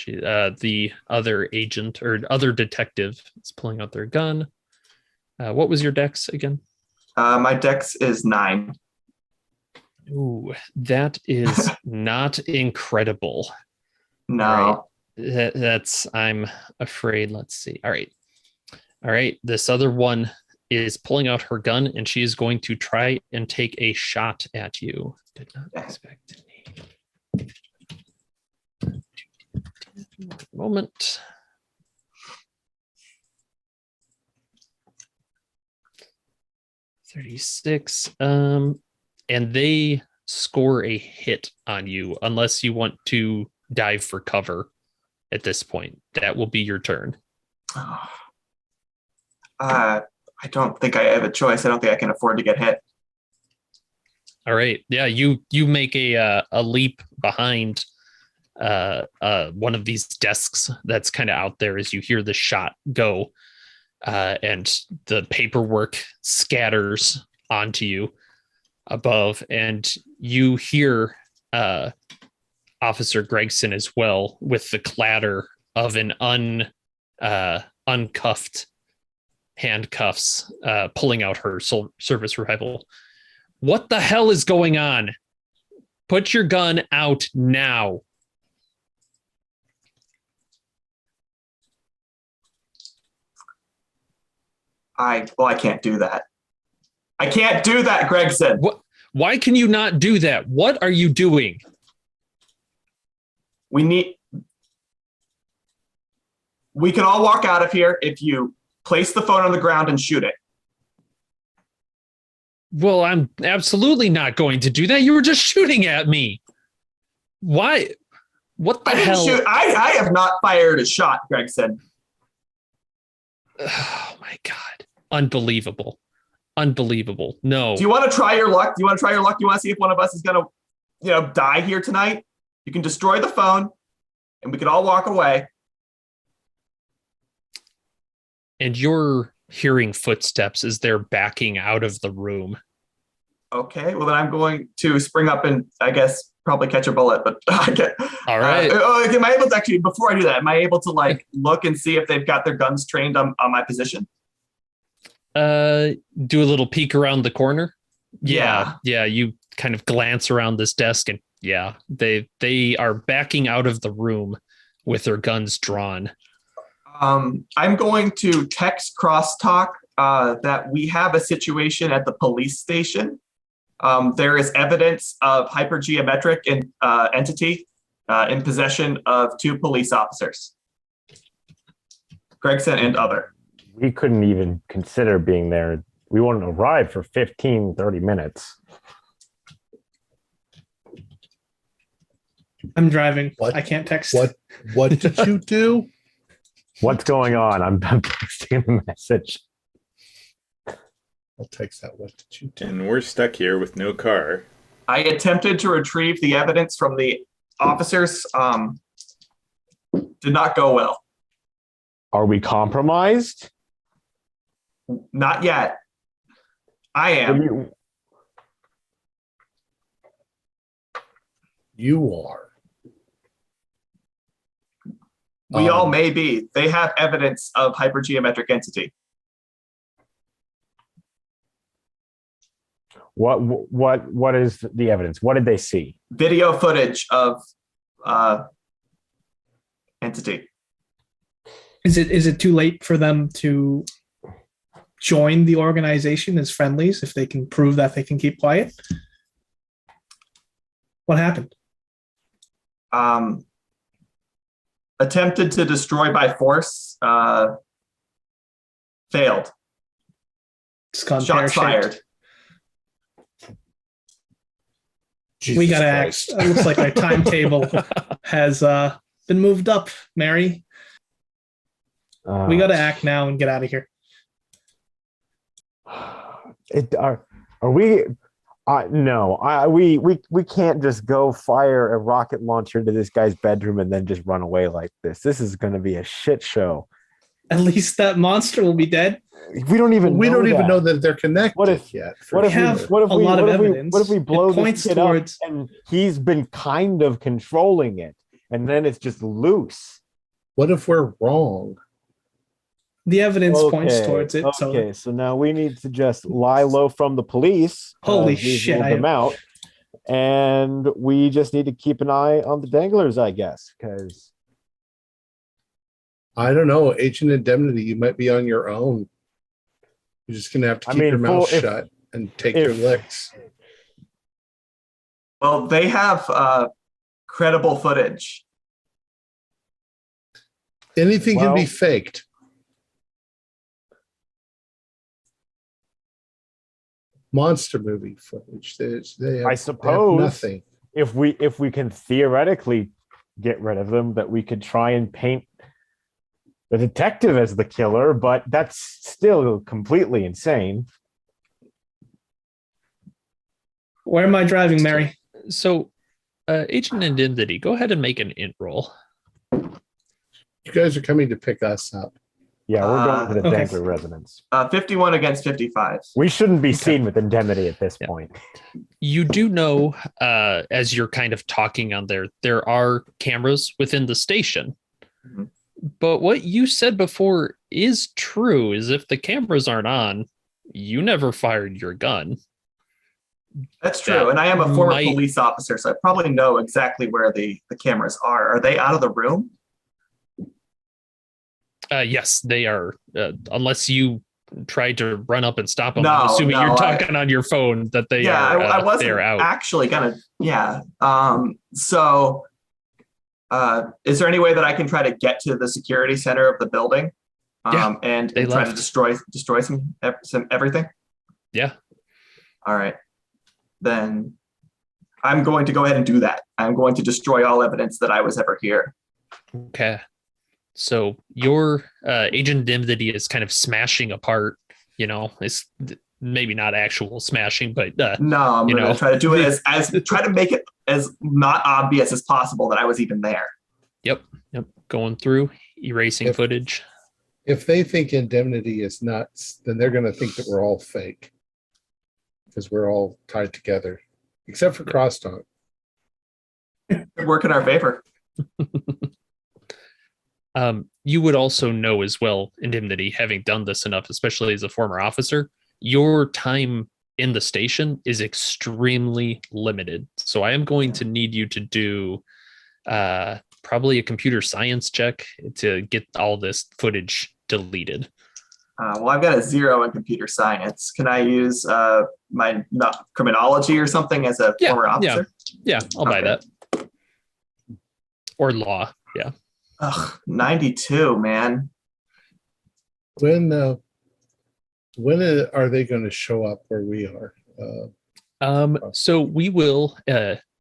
The other agent or other detective is pulling out their gun. What was your dex again? My Dex is 9. Ooh, that is not incredible. No. All right. That's, I'm afraid. Let's see. All right. This other one is pulling out her gun and she is going to try and take a shot at you. Did not expect any. Moment. $36. And they score a hit on you unless you want to dive for cover at this point. That will be your turn. I don't think I have a choice. I don't think I can afford to get hit. All right. Yeah, you make a leap behind one of these desks that's kind of out there as you hear the shot go, and the paperwork scatters onto you above, and you hear Officer Gregson as well with the clatter of an uncuffed handcuffs pulling out her service rifle. What the hell is going on? Put your gun out now. I can't do that. I can't do that, Gregson. What? Why can you not do that? What are you doing? We can all walk out of here if you place the phone on the ground and shoot it. Well, I'm absolutely not going to do that. You were just shooting at me. Why? What the hell? I have not fired a shot, Gregson. Oh my God. Unbelievable. No. Do you want to try your luck? Do you want to see if one of us is going to, die here tonight? You can destroy the phone and we can all walk away. And you're hearing footsteps as they're backing out of the room. Okay, well then I'm going to spring up and I guess probably catch a bullet, but I get. All right. Am I able to actually, before I do that, am I able to look and see if they've got their guns trained on my position? Do a little peek around the corner. Yeah. You kind of glance around this desk and they are backing out of the room with their guns drawn. I'm going to text Crosstalk that we have a situation at the police station. There is evidence of hypergeometric entity in possession of 2 police officers, Gregson and other. We couldn't even consider being there. We won't arrive for 15, 30 minutes. I'm driving. What? I can't text. What did you do? What's going on? I'm texting the message. I'll text that. What did you do? And we're stuck here with no car. I attempted to retrieve the evidence from the officers. Did not go well. Are we compromised? Not yet. I am. You are. We all may be. They have evidence of hypergeometric entity. What is the evidence? What did they see? Video footage of entity. Is it too late for them to join the organization as friendlies if they can prove that they can keep quiet? What happened? Attempted to destroy by force. Failed. Shots fired. Jesus We got to act. Christ. It looks like our timetable has been moved up, Mary. We got to act now and get out of here. Are we No, we can't just go fire a rocket launcher into this guy's bedroom and then just run away like this. This is going to be a shit show. At least that monster will be dead. We don't even know that they're connected yet. What if we blow this kid up and he's been kind of controlling it, and then it's just loose? What if we're wrong? The evidence points towards it. So now we need to just lie low from the police. Holy shit! Them out, and we just need to keep an eye on the Danglars, I guess, because I don't know, Agent Indemnity, you might be on your own. You're just gonna have to keep your mouth shut and take your licks. Well, they have credible footage. Anything can be faked. Monster movie footage. I suppose nothing. If we can theoretically get rid of them, that we could try and paint the detective as the killer, but that's still completely insane. Where am I driving, Mary? So, Agent Indemnity, go ahead and make an int roll. You guys are coming to pick us up. Yeah, we're going to the Danglar residence. 51 against 55. We shouldn't be seen with indemnity at this point. You do know, as you're kind of talking on there are cameras within the station. Mm-hmm. But what you said before is true, is if the cameras aren't on, you never fired your gun. That's true. And I am a former police officer, so I probably know exactly where the cameras are. Are they out of the room? Yes, they are. Unless you tried to run up and stop them. I'm assuming you're talking on your phone that they are. I wasn't they're out. Actually gonna. Yeah. So, is there any way that I can try to get to the security center of the building, and try to destroy some everything? Yeah. All right. Then I'm going to go ahead and do that. I'm going to destroy all evidence that I was ever here. Okay. So your Agent Indemnity is kind of smashing apart, it's maybe not actual smashing, but no, I'm going to try to do it as try to make it as not obvious as possible that I was even there. Yep. Going through, erasing footage. If they think Indemnity is nuts, then they're going to think that we're all fake because we're all tied together, except for Crosstalk. Could work in our favor. You would also know as well, Indemnity, having done this enough, especially as a former officer, your time in the station is extremely limited. So I am going to need you to do probably a computer science check to get all this footage deleted. Well, I've got a 0 in computer science. Can I use my criminology or something as a former officer? Yeah, I'll buy that. Or law, yeah. Ugh, 92, man. When are they going to show up where we are? So we will,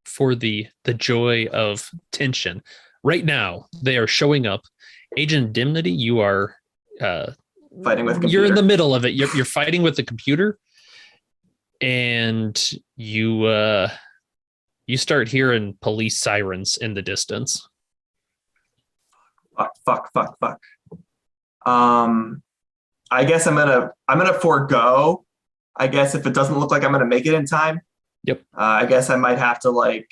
for the joy of tension. Right now, they are showing up. Agent Indemnity, you are fighting with a computer. You're in the middle of it. You're fighting with the computer, and you start hearing police sirens in the distance. Fuck. I guess I'm gonna forego. I guess if it doesn't look like I'm gonna make it in time. Yep. I guess I might have to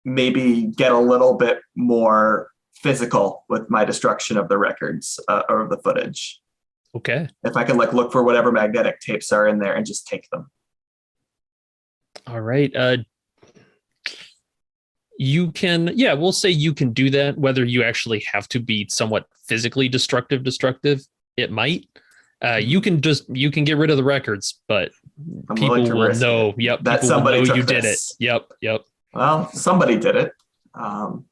maybe get a little bit more physical with my destruction of the records or the footage. Okay. If I can look for whatever magnetic tapes are in there and just take them. All right. You can, we'll say you can do that. Whether you actually have to be somewhat physically destructive, it might. You can get rid of the records, but people will know. Yep, that somebody you did it. Yep. Well, somebody did it, and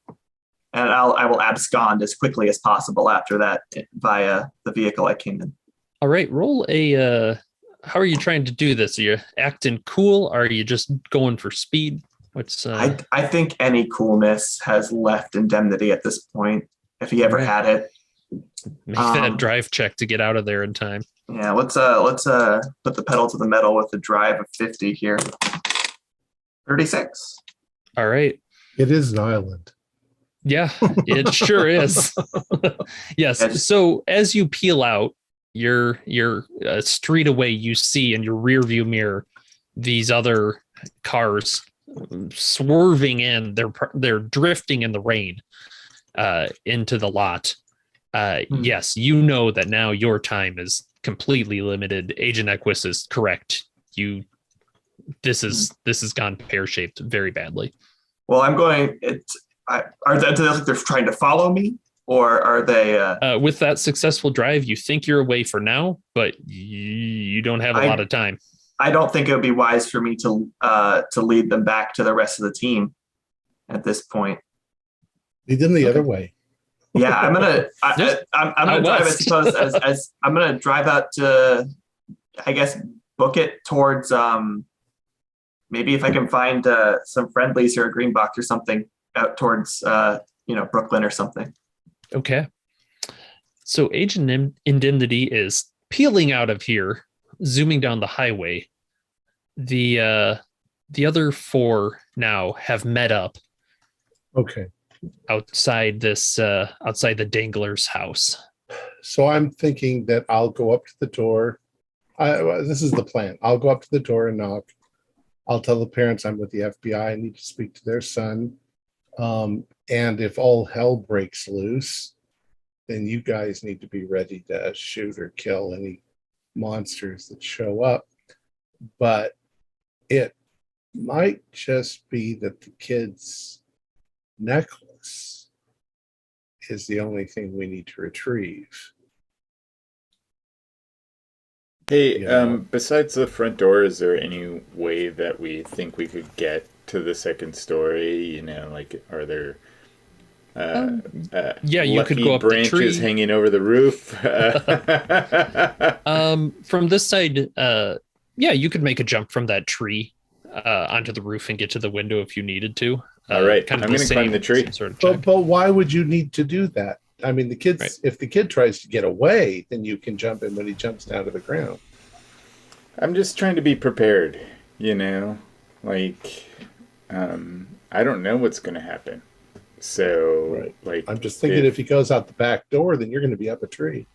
I will abscond as quickly as possible after that via the vehicle I came in. All right, roll a. How are you trying to do this? Are you acting cool? Or are you just going for speed? I think any coolness has left Indemnity at this point, if he ever had it. Make that drive check to get out of there in time. Yeah, let's put the pedal to the metal with the drive of 50 here. 36. All right. It is an island. Yeah, it sure is. Yes. So as you peel out, you're a street away, you see in your rear view mirror these other cars swerving in. They're drifting in the rain into the lot. Yes, you know that now your time is completely limited. Agent Equus is correct. This has gone pear-shaped very badly. Well, I'm going. Do they look like they're trying to follow me, or are they? With that successful drive, you think you're away for now, but you don't have a lot of time. I don't think it would be wise for me to lead them back to the rest of the team at this point. Lead them the other way. Yeah, I'm gonna drive. I suppose as I'm gonna drive out to, I guess, book it towards maybe if I can find some friendlies or a green box or something out towards Brooklyn or something. Okay. So Agent Indemnity is peeling out of here, zooming down the highway. The other four now have met up. Okay. Outside the Danglar's house. So I'm thinking that I'll go up to the door. This is the plan. I'll go up to the door and knock. I'll tell the parents I'm with the FBI. I need to speak to their son. And if all hell breaks loose, then you guys need to be ready to shoot or kill any monsters that show up. But it might just be that the kid's necklace is the only thing we need to retrieve. Hey, besides the front door, is there any way that we think we could get to the second story? Are there you could go up the tree. Branches hanging over the roof. From this side, you could make a jump from that tree onto the roof and get to the window if you needed to. All right, I'm going to climb the tree. Sort of but why would you need to do that? I mean, Right. If the kid tries to get away, then you can jump in when he jumps down to the ground. I'm just trying to be prepared, I don't know what's going to happen. So, right. I'm just thinking if he goes out the back door, then you're going to be up a tree.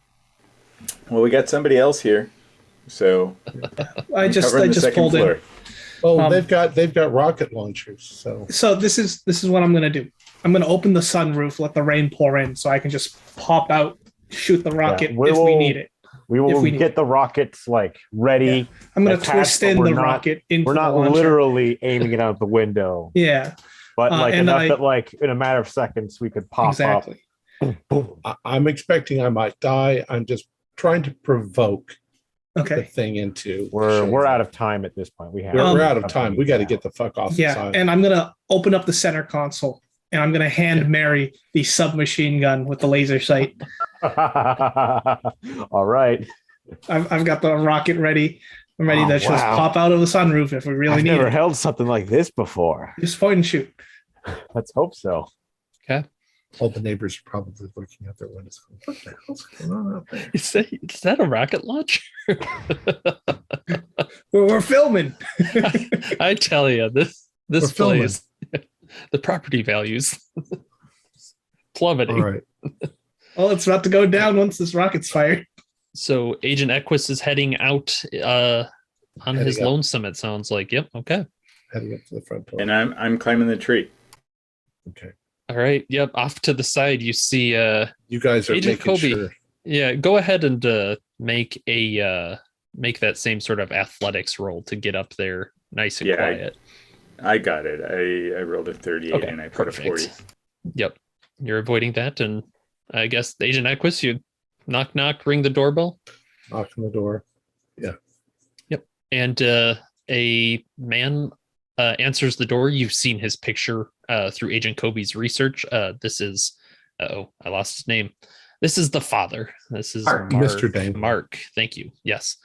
Well, we got somebody else here. So I just pulled in. Oh, they've got rocket launchers. So this is what I'm gonna do. I'm gonna open the sunroof, let the rain pour in, so I can just pop out, shoot the rocket if we need it. We will get the rockets ready. Yeah. I'm gonna twist in the rocket into we're not literally aiming it out the window. Yeah. But enough that in a matter of seconds we could pop up. Boom. I'm expecting I might die. I'm just trying to provoke the thing into. We're out of time at this point. We're out of time. We got to get the fuck off. Yeah, the side. And I'm gonna open up the center console and I'm gonna hand Mary the submachine gun with the laser sight. All right. I've got the rocket ready. I'm ready to just pop out of the sunroof if we really need it. I've never held something like this before. Just point and shoot. Let's hope so. Okay. All the neighbors are probably looking out their windows. What the hell's going on out there? Is that a rocket launcher? We're filming. I tell you, this place, the property values plummeting. All right. Well, it's about to go down once this rocket's fired. So Agent Equus is heading out on his lonesome, it sounds like. Yep. Okay. Heading up to the front door. And I'm climbing the tree. Okay. All right. Yep. Off to the side, you see you guys are Agent making Kobe. Sure. Yeah. Go ahead and make that same sort of athletics roll to get up there nice and quiet. I got it. I rolled a 38 and I put a 40. Yep. You're avoiding that. And I guess Agent Equus, you knock, ring the doorbell. Knock on the door. Yeah. Yep. And a man answers the door. You've seen his picture through Agent Kobe's research. This is, I lost his name. This is the father. This is Mr. Danglar. Mark. Thank you. Yes.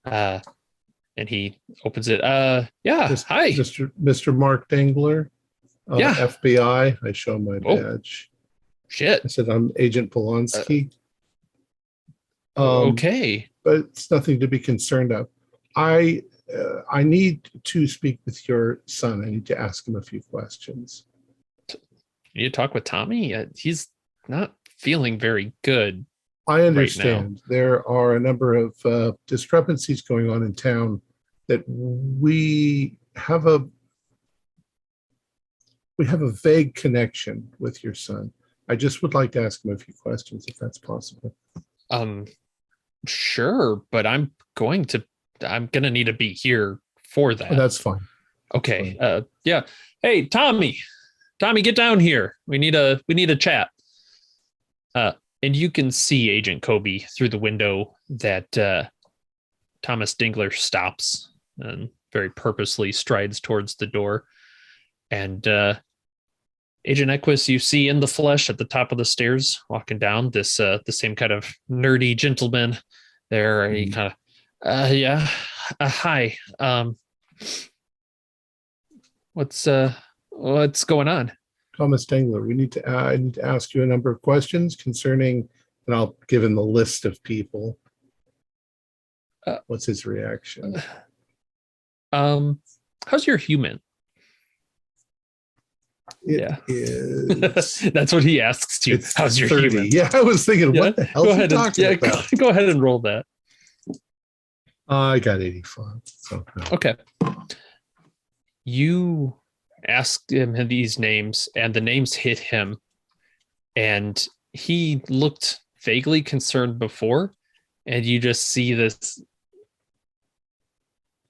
And he opens it. Hi. Mr. Mark Danglar. FBI. I show my badge. Shit. I said I'm Agent Polonsky. Okay. But it's nothing to be concerned of. I I need to speak with your son. I need to ask him a few questions. You need to talk with Tommy? He's not feeling very good. I understand. There are a number of discrepancies going on in town that we have a vague connection with your son. I just would like to ask him a few questions, if that's possible. Sure, but I'm gonna need to be here for that. Oh, that's fine. Okay. Yeah. Hey, Tommy, get down here. We need a chat. And you can see Agent Kobe through the window that Thomas Danglar stops and very purposely strides towards the door. And Agent Equus, you see in the flesh at the top of the stairs, walking down, this the same kind of nerdy gentleman there. He kind of, yeah, hi. What's going on? Thomas Danglar, I need to ask you a number of questions concerning, and I'll give him the list of people. What's his reaction? How's your human? It is. That's what he asks you. It's How's your 30. human? Yeah, I was thinking, what the hell is he talking about? Go ahead and roll that. I got 85. So no. Okay. You asked him these names, and the names hit him, and he looked vaguely concerned before, and you just see this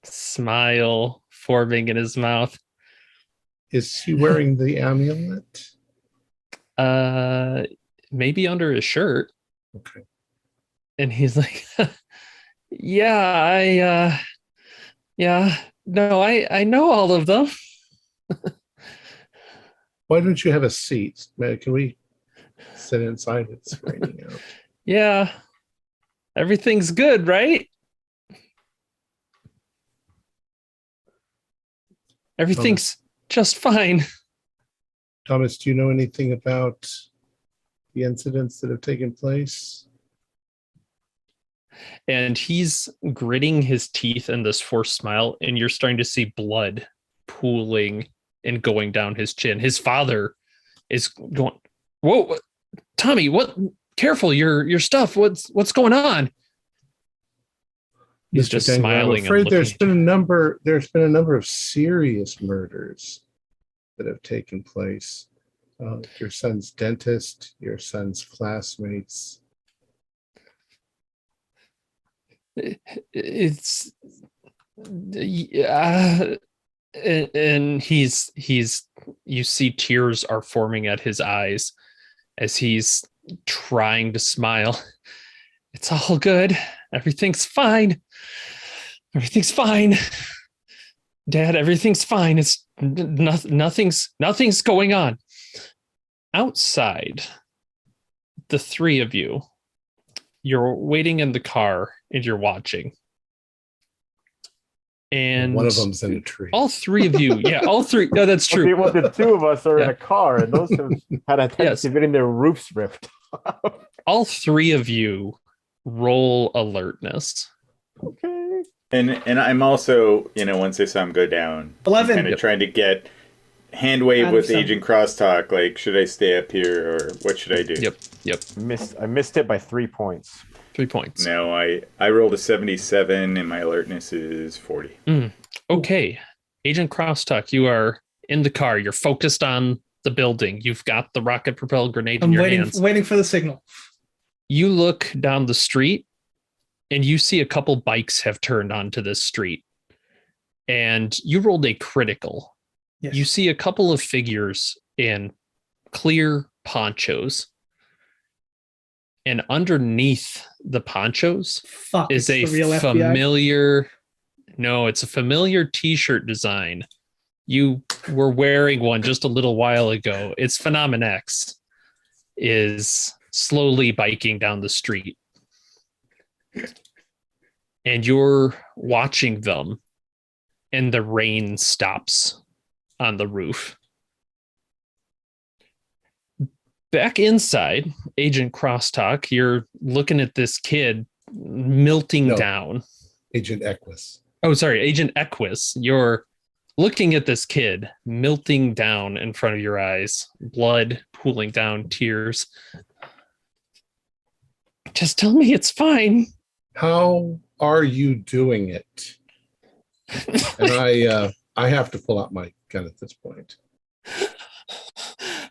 smile forming in his mouth. Is he wearing the amulet? Maybe under his shirt. Okay. And he's like, yeah, I know all of them. Why don't you have a seat? Man, can we sit inside? It's raining out. Yeah. Everything's good, right? Everything's just fine. Thomas, do you know anything about the incidents that have taken place? And he's gritting his teeth in this forced smile, and you're starting to see blood pooling and going down his chin. His father is going, whoa, Tommy, what? Careful, your stuff. What's going on? He's Mr. just Danglar, smiling. I'm afraid and there's been a number of serious murders that have taken place. Your son's dentist, your son's classmates. It's and he's you see tears are forming at his eyes as he's trying to smile. It's all good. Everything's fine. Everything's fine. Dad, everything's fine. It's nothing's going on. Outside, the three of you, you're waiting in the car and you're watching. And one of them's in a tree. All three of you, yeah, all three. No, that's true. Well, the two of us are in a car, and those have had a tendency of getting their roofs ripped. All three of you roll alertness. Okay. And I'm also, once I saw him go down, 11. kind of trying to get hand wave with Agent Crosstalk. Like, should I stay up here or what should I do? Yep. I missed it by 3 points. 3 points. No, I rolled a 77 and my alertness is 40. Okay. Agent Crosstalk, you are in the car. You're focused on the building. You've got the rocket propelled grenade in your hands. I'm waiting for the signal. You look down the street and you see a couple bikes have turned onto this street. And you rolled a critical. Yes. You see a couple of figures in clear ponchos. And underneath the ponchos is a familiar, it's a familiar t-shirt design. You were wearing one just a little while ago. It's Phenomen X is slowly biking down the street. And you're watching them and the rain stops on the roof. Back inside, Agent Crosstalk, you're looking at this kid melting down. Agent Equus. Oh, sorry, Agent Equus. You're looking at this kid melting down in front of your eyes, blood pooling down, tears. Just tell me it's fine. How are you doing it? And I have to pull out my gun at this point.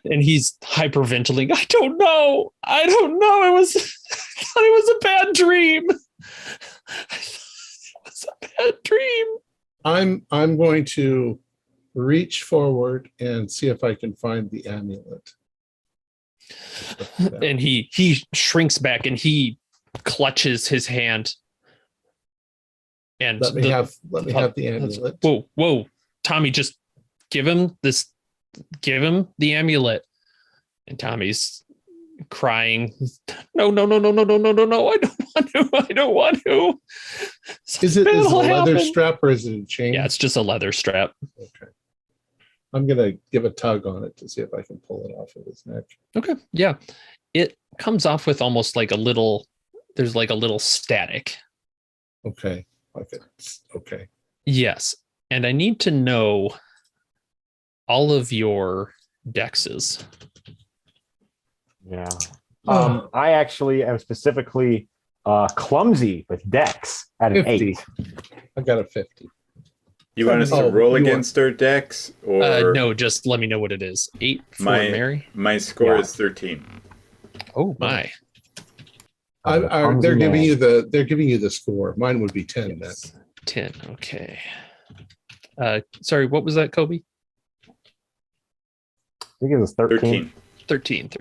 And he's hyperventilating. I don't know. It was I thought it was a bad dream. I thought it was a bad dream. I'm going to reach forward and see if I can find the amulet. And he shrinks back and he clutches his hand. And let me have the amulet. Whoa, Tommy, just give him the amulet. And Tommy's crying. No, I don't want to. Is it a leather strap or is it a chain? Yeah, it's just a leather strap. Okay. I'm gonna give a tug on it to see if I can pull it off of his neck. Okay. Yeah. It comes off with almost like there's like a little static. Okay. Okay. Yes. And I need to know all of your dexes. Yeah. I actually am specifically clumsy with dex at an 50. 8. I got a 50. You want us to roll against our dex, or no? Just let me know what it is. 8 for Mary. My score is 13. Oh my! They're giving you the score. Mine would be 10. Then 10. Okay. Sorry, what was that, Kobe? I think it was 13. 13.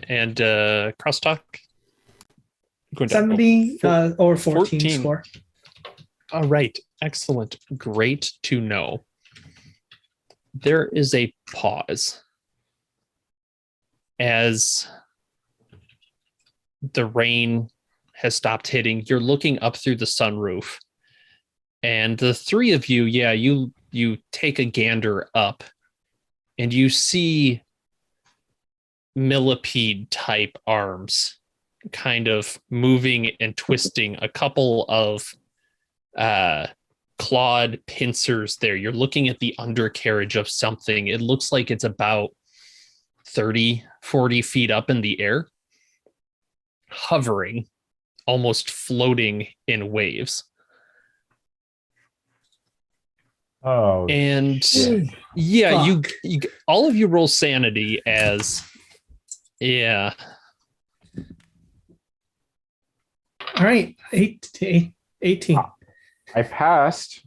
And crosstalk? 70 or 14 score. All right. Excellent. Great to know. There is a pause as the rain has stopped hitting. You're looking up through the sunroof, and the three of you, you take a gander up, and you see millipede type arms kind of moving and twisting, a couple of clawed pincers there. You're looking at the undercarriage of something. It looks like it's about 30-40 feet up in the air, hovering, almost floating in waves. Oh, and shit. Yeah, you all of you roll sanity as all right, 18. I passed.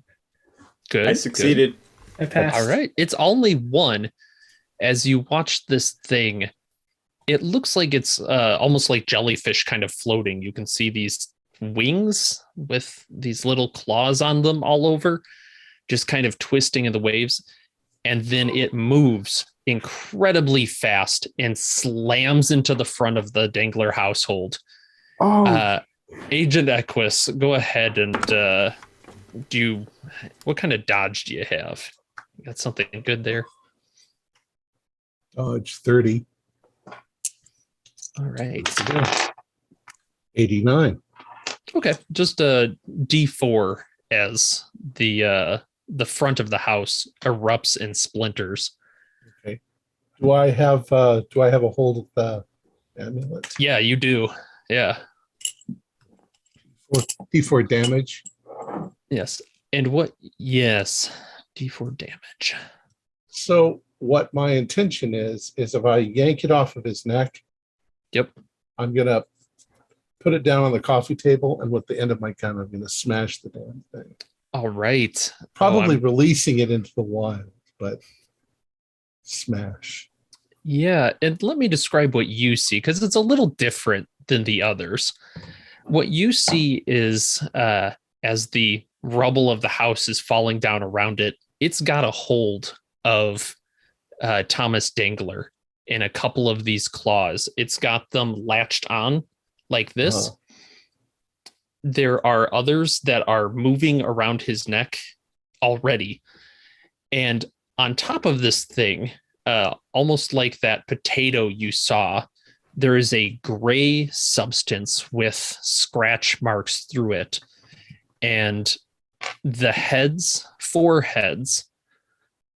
Good. I succeeded. I passed. All right. It's only one. As you watch this thing, it looks like it's almost like jellyfish kind of floating. You can see these wings with these little claws on them all over, just kind of twisting in the waves. And then it moves incredibly fast and slams into the front of the Danglar household. Oh, Agent Equus, go ahead and what kind of dodge do you have? You got something good there? Dodge 30. All right. 89. Okay, just a D4 as the front of the house erupts in splinters. Okay. Do I have a hold of the amulet? Yeah, you do. Yeah. D4 damage. Yes. And what? Yes. D4 damage. So what my intention is if I yank it off of his neck, Yep. I'm gonna put it down on the coffee table, and with the end of my gun, I'm gonna smash the damn thing. All right. Probably releasing it into the wild, but smash. Yeah, and let me describe what you see, because it's a little different than the others. What you see is as the rubble of the house is falling down around it, it's got a hold of Thomas Danglar in a couple of these claws. It's got them latched on like this. There are others that are moving around his neck already. And on top of this thing, almost like that potato you saw, there is a gray substance with scratch marks through it. And the four heads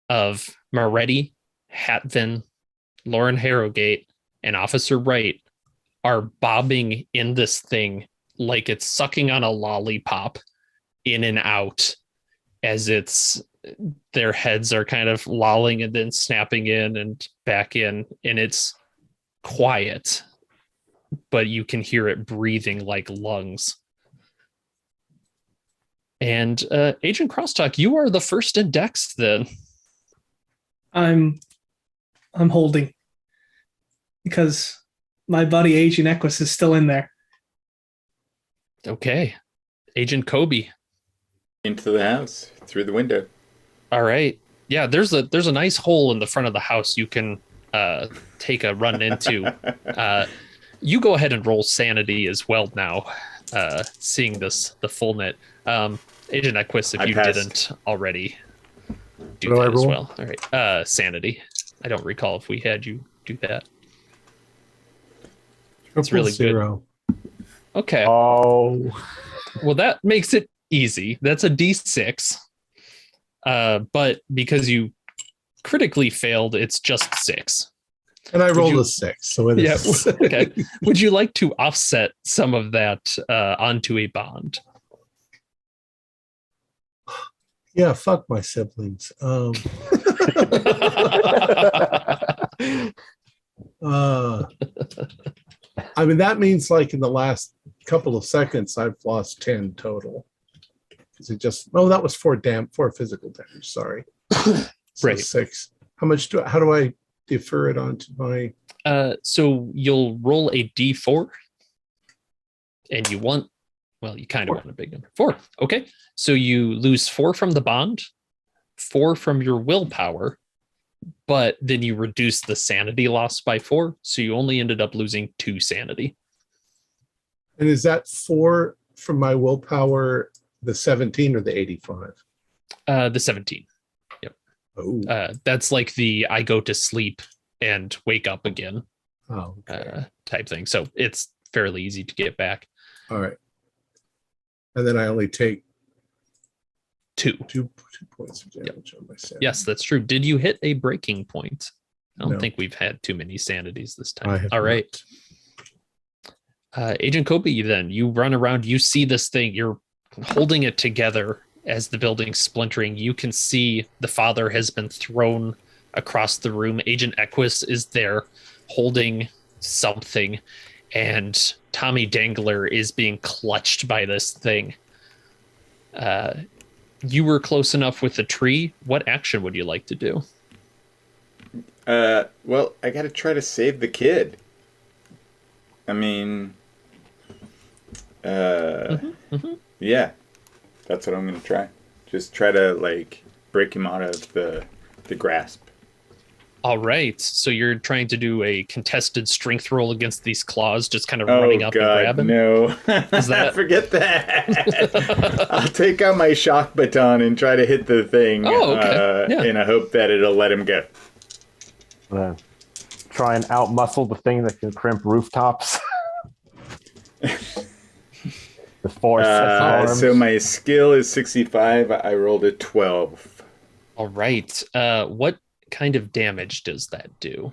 of Moretti, Hatvin, Lauren Harrogate, and Officer Wright are bobbing in this thing like it's sucking on a lollipop in and out as their heads are kind of lolling and then snapping in and back in, and it's quiet, but you can hear it breathing like lungs. And Agent Crosstalk, you are the first in Dex then. I'm holding because my buddy Agent Equus is still in there. Okay. Agent Kobe. Into the house, through the window. All right. Yeah, there's a nice hole in the front of the house you can take a run into. You go ahead and roll sanity as well now, seeing the full net. Agent Equus, if I you passed. didn't already do What do I that as roll? well. All right. Sanity. I don't recall if we had you do that. It's really good. Zero. Okay. Oh, Well, that makes it easy. That's a D6. But because you critically failed, it's just 6. And I rolled you- a 6, so it Yeah. is. Okay. Would you like to offset some of that onto a bond? Yeah, fuck my siblings. I mean, that means like in the last couple of seconds, I've lost 10 total. Is it just? Oh, that was 4 physical damage. Sorry. So Right. 6. How do I defer it onto my? So you'll roll a D4, and you kind of want a big number. 4. Okay. So you lose 4 from the bond, 4 from your willpower, but then you reduce the sanity loss by 4. So you only ended up losing 2 sanity. And is that 4 from my willpower, the 17 or the 85? The 17. Oh, That's like the I go to sleep and wake up again okay. type thing. So it's fairly easy to get back. All right. And then I only take 2. 2 points of damage on my sanity. Yes, that's true. Did you hit a breaking point? I don't No. think we've had too many sanities this time. I have All right. not. Agent Kobe, then you run around, you see this thing, you're holding it together as the building's splintering. You can see the father has been thrown across the room. Agent Equus is there holding something, and Tommy Danglar is being clutched by this thing. You were close enough with the tree. What action would you like to do? Well, I gotta try to save the kid. I mean, yeah, that's what I'm gonna try. Just try to like break him out of the grasp. All right. So you're trying to do a contested strength roll against these claws, just kind of running up and grabbing. No. Is that- Forget that. I'll take out my shock baton and try to hit the thing. Oh, okay. Yeah. In a hope that it'll let him go. try and outmuscle the thing that can crimp rooftops. The force arms. So my skill is 65. I rolled a 12. All right. What kind of damage does that do?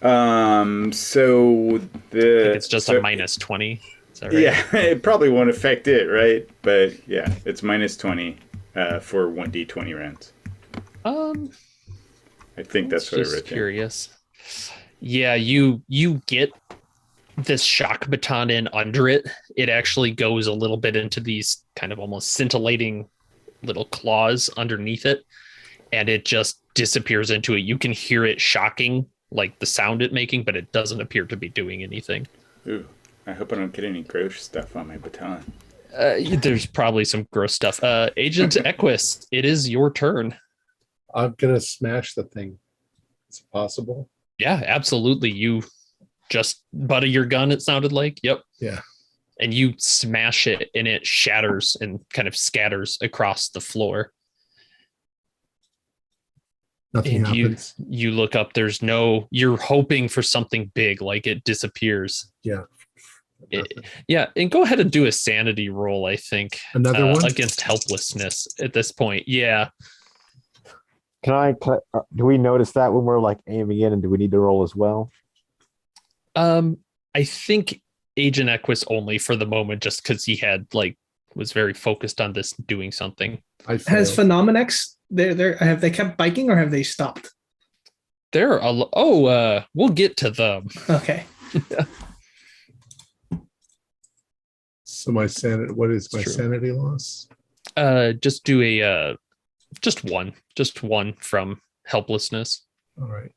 So I think it's just a minus 20. Is that right? Yeah, it probably won't affect it, right? But yeah, it's minus 20 for 1d20 rounds. I think that's what I just wrote down. curious. Yeah, you get this shock baton in under it. It actually goes a little bit into these kind of almost scintillating little claws underneath it, and it just disappears into it. You can hear it shocking, like the sound it making, but it doesn't appear to be doing anything. Ooh, I hope I don't get any gross stuff on my baton. There's probably some gross stuff. Agent Equus, it is your turn. I'm gonna smash the thing. Is it possible? Yeah, absolutely. You just butt your gun, it sounded like. Yep. Yeah. And you smash it and it shatters and kind of scatters across the floor. Nothing And happens. you look up, you're hoping for something big, like it disappears. Yeah. Yeah, and go ahead and do a sanity roll, I think. Another one? Against helplessness at this point. Yeah. Do we notice that when we're like aiming in, and do we need to roll as well? I think Agent Equus only for the moment, just because he had was very focused on this doing something. Has Phenomenex have they kept biking or have they stopped? We'll get to them. Okay. So my sanity, what is my True. sanity loss? Just do a just one from helplessness. All right.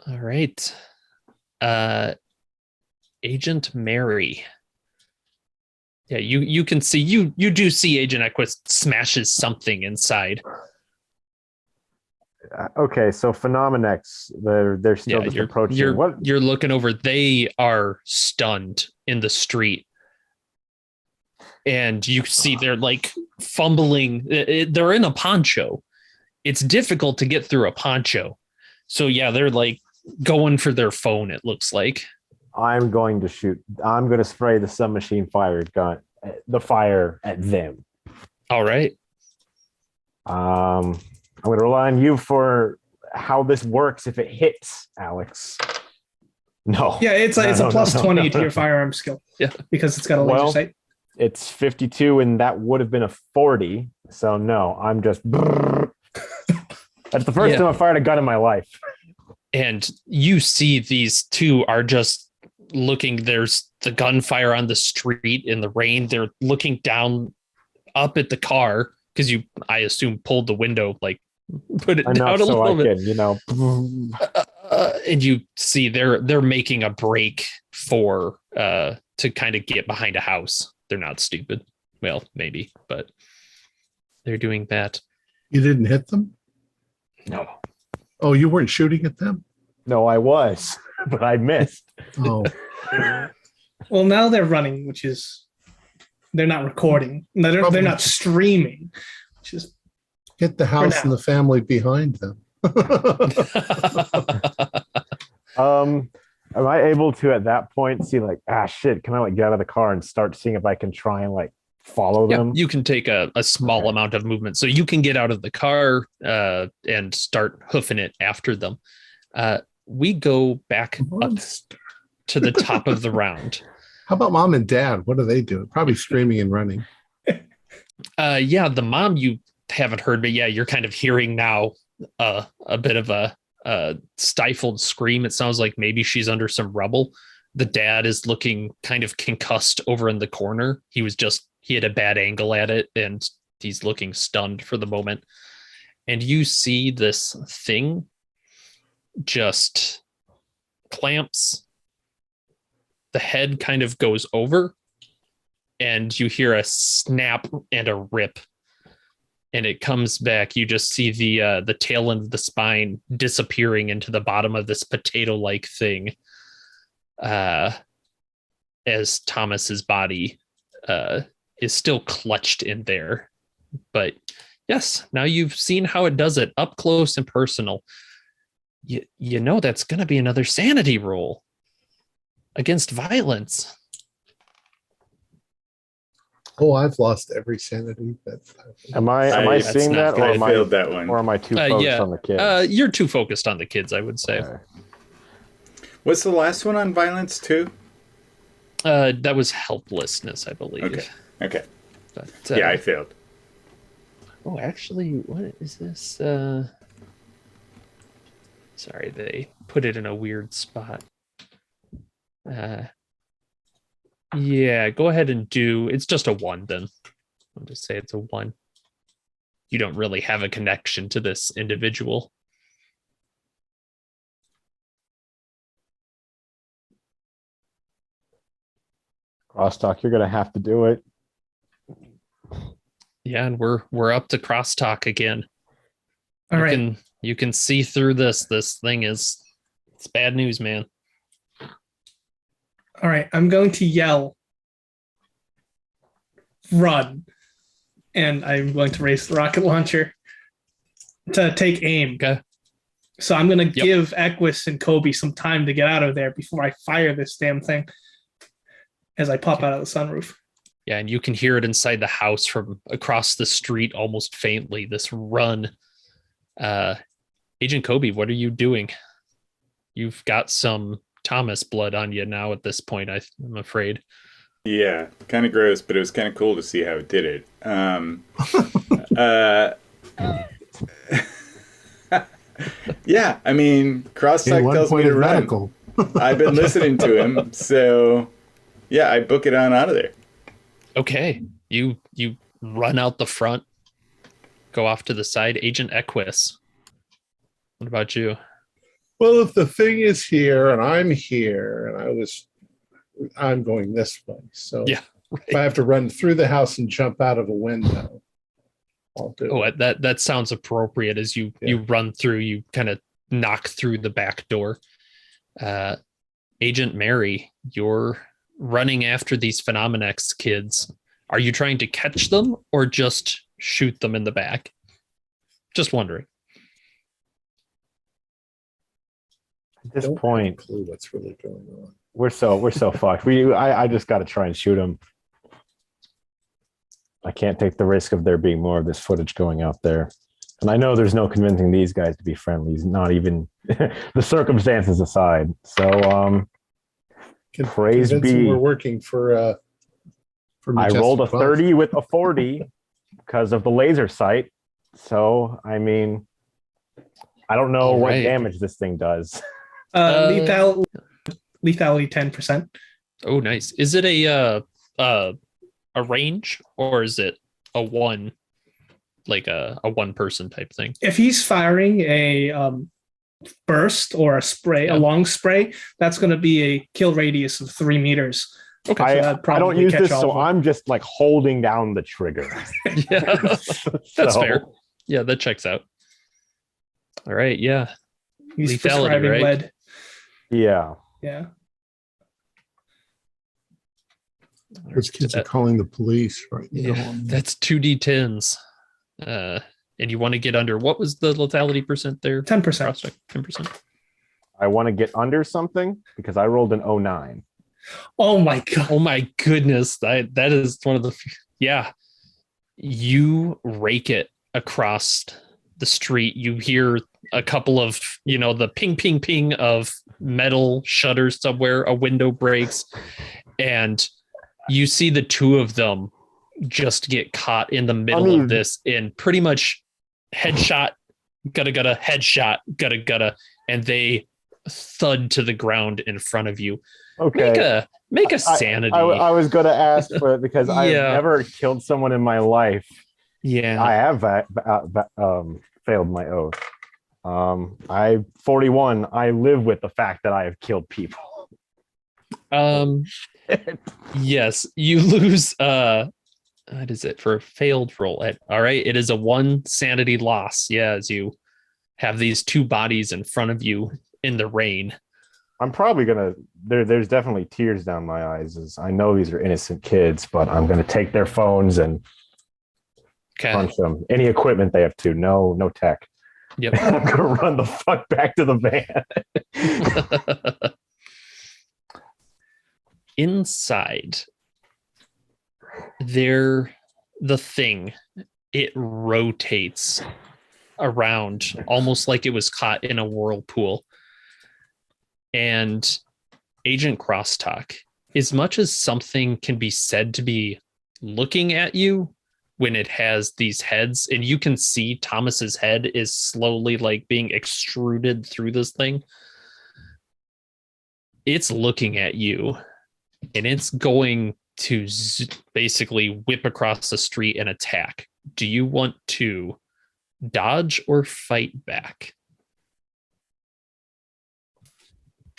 All right. Agent Mary. Yeah, you can see you do see Agent Equus smashes something inside. Okay, so Phenomenex, they're still just approaching. You're looking over. They are stunned in the street, and you see they're like fumbling. They're in a poncho. It's difficult to get through a poncho, so yeah, they're like going for their phone. It looks like. I'm going to shoot. I'm going to spray the submachine fire at them. All right. I'm going to rely on you for how this works if it hits, Alex. No. Yeah, it's a plus 20 to your firearm skill. Yeah, because it's got a laser sight. It's 52, and that would have been a 40. So no, I'm just. That's the first time I fired a gun in my life. And you see these two are just looking. There's the gunfire on the street in the rain. They're looking down up at the car because I assume, pulled the window, put it down a little bit. And you see they're making a break for to kind of get behind a house. They're not stupid. Well, maybe, but they're doing that. You didn't hit them? No. Oh, you weren't shooting at them? No, I was, but I missed. Oh. Well, now they're running, which is they're not recording. They're not streaming. Which is hit the house and the family behind them. Am I able to at that point see shit? Can I get out of the car and start seeing if I can try and follow them? You can take a small amount of movement, so you can get out of the car and start hoofing it after them. We go back up to the top of the round. How about mom and dad? What are they doing? Probably screaming and running. The mom you haven't heard, but you're kind of hearing now a bit of a stifled scream. It sounds like maybe she's under some rubble. The dad is looking kind of concussed over in the corner. He had a bad angle at it, and he's looking stunned for the moment. And you see this thing just clamps. The head kind of goes over, and you hear a snap and a rip, and it comes back. You just see the tail end of the spine disappearing into the bottom of this potato-like thing, as Thomas's body is still clutched in there. But yes, now you've seen how it does it up close and personal. You know that's going to be another sanity roll against violence. Oh, I've lost every sanity. Am I seeing that, or am I failed that one? Or am I too focused on the kids? You're too focused on the kids, I would say. Okay. What's the last one on violence too? That was helplessness, I believe. Okay. But, I failed. Oh, actually, what is this? Sorry, they put it in a weird spot. Go ahead and it's just a 1 then. I'll just say it's a 1. You don't really have a connection to this individual. Crosstalk, you're gonna have to do it. Yeah, and we're up to crosstalk again. All right. You can see through this. This thing it's bad news, man. All right, I'm going to yell, run, and I'm going to raise the rocket launcher to take aim. Okay. So I'm going to give Equus and Kobe some time to get out of there before I fire this damn thing as I pop out of the sunroof. Yeah, and you can hear it inside the house from across the street almost faintly, this run. Agent Kobe, what are you doing? You've got some Thomas blood on you now at this point, I'm afraid. Yeah, kind of gross, but it was kind of cool to see how it did it. Yeah, I mean, Crosstock tells me to run. Medical. I've been listening to him, so yeah, I book it on out of there. Okay, you run out the front, go off to the side. Agent Equus, what about you? Well, if the thing is here and I'm here and I'm going this way. So Yeah, if I have to run through the house and jump out of a window, I'll do it. That sounds appropriate. As you run through, you kind of knock through the back door. Agent Mary, you're running after these Phenomenex kids. Are you trying to catch them or just shoot them in the back? Just wondering. At this point, Clue what's really going on. we're so fucked. I just got to try and shoot him. I can't take the risk of there being more of this footage going out there. And I know there's no convincing these guys to be friendly, not even the circumstances aside. So, praise be. We're working for I rolled a 12. 30 with a 40 because of the laser sight. So, I mean, I don't know what damage this thing does. Lethality 10%. Oh, nice. Is it a range or is it a one, like a one person type thing? If he's firing a burst or a spray, a long spray, that's going to be a kill radius of 3 meters. Okay, so I don't use this, so I'm just like holding down the trigger. Yeah, that's fair. Yeah, that checks out. All right, yeah. He's Lethality, prescribing right? lead. Yeah. Yeah. Those kids are calling the police right now. Yeah, that's 2d10s. And you want to get under, what was the lethality percent there? 10%. 10%. I want to get under something because I rolled an 09. Oh my god. Oh my goodness. That is one of the, yeah. You rake it across the street. You hear a couple of, the ping, ping, ping of metal shutters somewhere. A window breaks, and you see the two of them just get caught in the middle of this in pretty much headshot, gutta, headshot, gutta, and they thud to the ground in front of you. Okay. Make a sanity. I was going to ask for it because I've never killed someone in my life. Yeah. I have failed my oath. I'm 41. I live with the fact that I have killed people. Yes, you lose. What is it for a failed roll? All right, it is a 1 sanity loss. Yeah, as you have these two bodies in front of you in the rain. I'm probably gonna. There's definitely tears down my eyes. As I know these are innocent kids, but I'm gonna take their phones and punch them. Any equipment they have to. No tech. Yep. I'm gonna run the fuck back to the van. Inside, the thing, it rotates around almost like it was caught in a whirlpool. And Agent Crosstalk, as much as something can be said to be looking at you when it has these heads, and you can see Thomas's head is slowly like being extruded through this thing, it's looking at you, and it's going to basically whip across the street and attack. Do you want to dodge or fight back?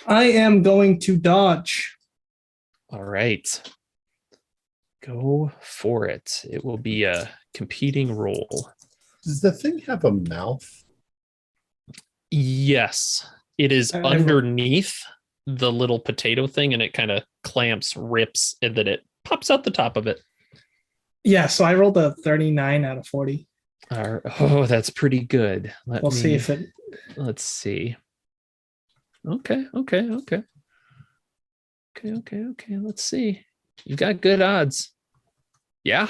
I am going to dodge. All right. Go for it. It will be a competing roll. Does the thing have a mouth? Yes. It is underneath the little potato thing, and it kind of clamps, rips, and then it pops out the top of it. Yeah, so I rolled a 39 out of 40. Oh, that's pretty good. We'll see if it. Let's see. Okay. Let's see. You've got good odds. Yeah.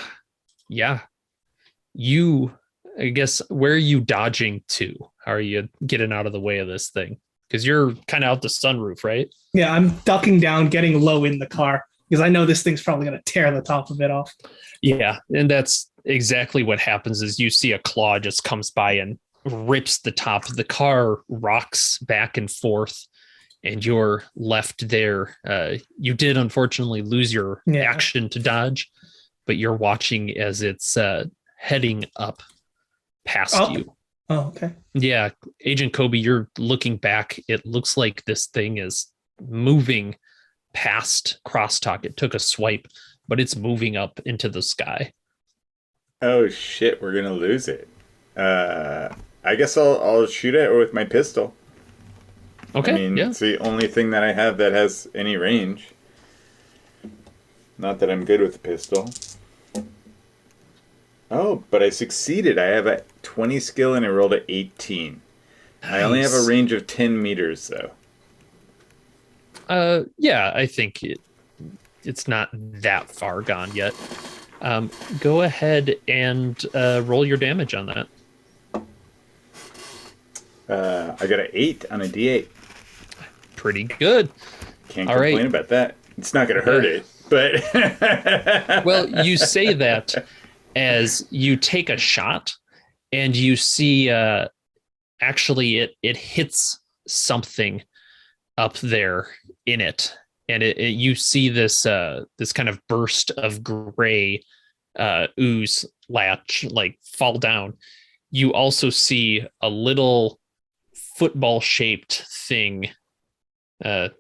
I guess, where are you dodging to? How are you getting out of the way of this thing? Because you're kind of out the sunroof, right? Yeah, I'm ducking down, getting low in the car because I know this thing's probably going to tear the top of it off. Yeah, and that's exactly what happens. Is you see a claw just comes by and rips the top. The car rocks back and forth, and you're left there. You did unfortunately lose your action to dodge, but you're watching as it's heading up past you. Oh, okay. Yeah, Agent Kobe, you're looking back. It looks like this thing is moving past Crosstalk. It took a swipe, but it's moving up into the sky. Oh shit, we're gonna lose it. I guess I'll shoot at it with my pistol. Okay. I mean, it's the only thing that I have that has any range. Not that I'm good with the pistol. Oh, but I succeeded. I have a 20 skill and I rolled a 18. Nice. I only have a range of 10 meters, though. Yeah, I think it's not that far gone yet. Go ahead and roll your damage on that. I got an 8 on a D8. Pretty good. Can't complain about that. It's not going to hurt it, but... Well, you say that as you take a shot and you see actually it hits something up there in it, and you see this this kind of burst of gray ooze latch like fall down. You also see a little football shaped thing,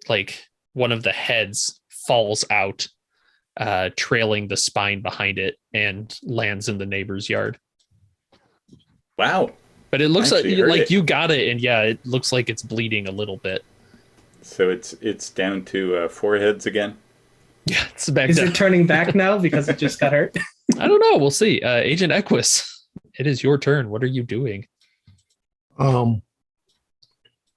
like one of the heads falls out, trailing the spine behind it, and lands in the neighbor's yard. Wow. But it looks like you got it, and yeah, it looks like it's bleeding a little bit. So it's down to 4 heads again? Yeah, it's back Is down. it turning back now because it just got hurt? I don't know. We'll see. Agent Equus, it is your turn. What are you doing?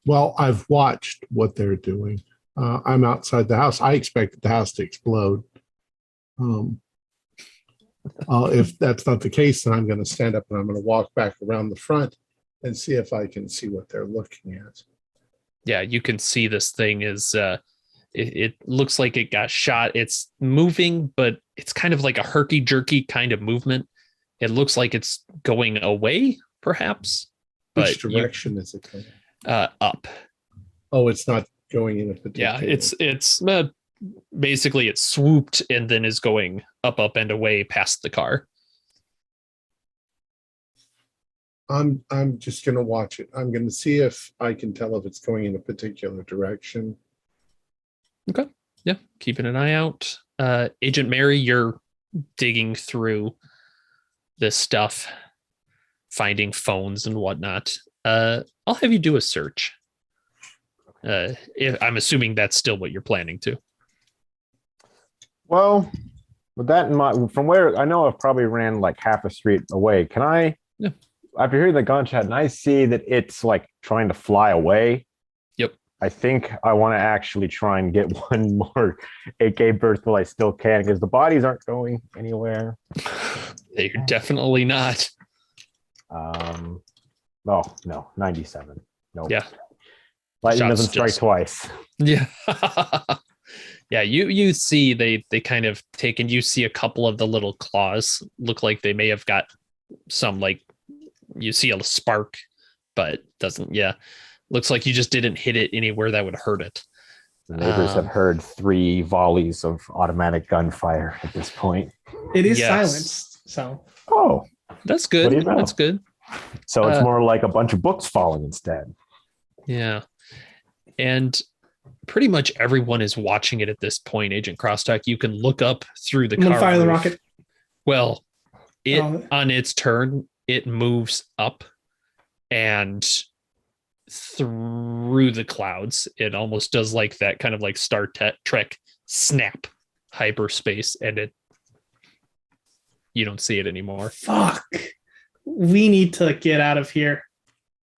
Well, I've watched what they're doing. I'm outside the house. I expected the house to explode. If that's not the case, then I'm going to stand up and I'm going to walk back around the front and see if I can see what they're looking at. Yeah, you can see this thing is it looks like it got shot. It's moving, but it's kind of like a herky-jerky kind of movement. It looks like it's going away, perhaps. Which direction is it going? Up. Oh, it's not going in a particular... Yeah, it's basically it swooped and then is going up and away past the car. I'm just going to watch it. I'm going to see if I can tell if it's going in a particular direction. Okay. Yeah, keeping an eye out. Agent Mary, you're digging through this stuff, finding phones and whatnot. I'll have you do a search. I'm assuming that's still what you're planning to. Well, with that in mind, from where I know I've probably ran like half a street away, can I, after hearing the gunshot, and I see that it's like trying to fly away? Yep. I think I want to actually try and get one more AK burst while I still can, because the bodies aren't going anywhere. They're definitely not. Oh, no, 97. No. Yeah. Lightning doesn't strike twice. Yeah. Yeah, you see they kind of take, and you see a couple of the little claws look like they may have got some, like, you see a spark, but doesn't, looks like you just didn't hit it anywhere that would hurt it. The neighbors have heard 3 volleys of automatic gunfire at this point. It is silenced, so. Oh, that's good. What do you know? That's good. So it's more like a bunch of books falling instead. Yeah. And pretty much everyone is watching it at this point, Agent Crosstalk. You can look up through the car. Fire the rocket. Well, on its turn, it moves up and through the clouds. It almost does like that kind of like Star Trek snap hyperspace, and you don't see it anymore. Fuck. we need to get out of here.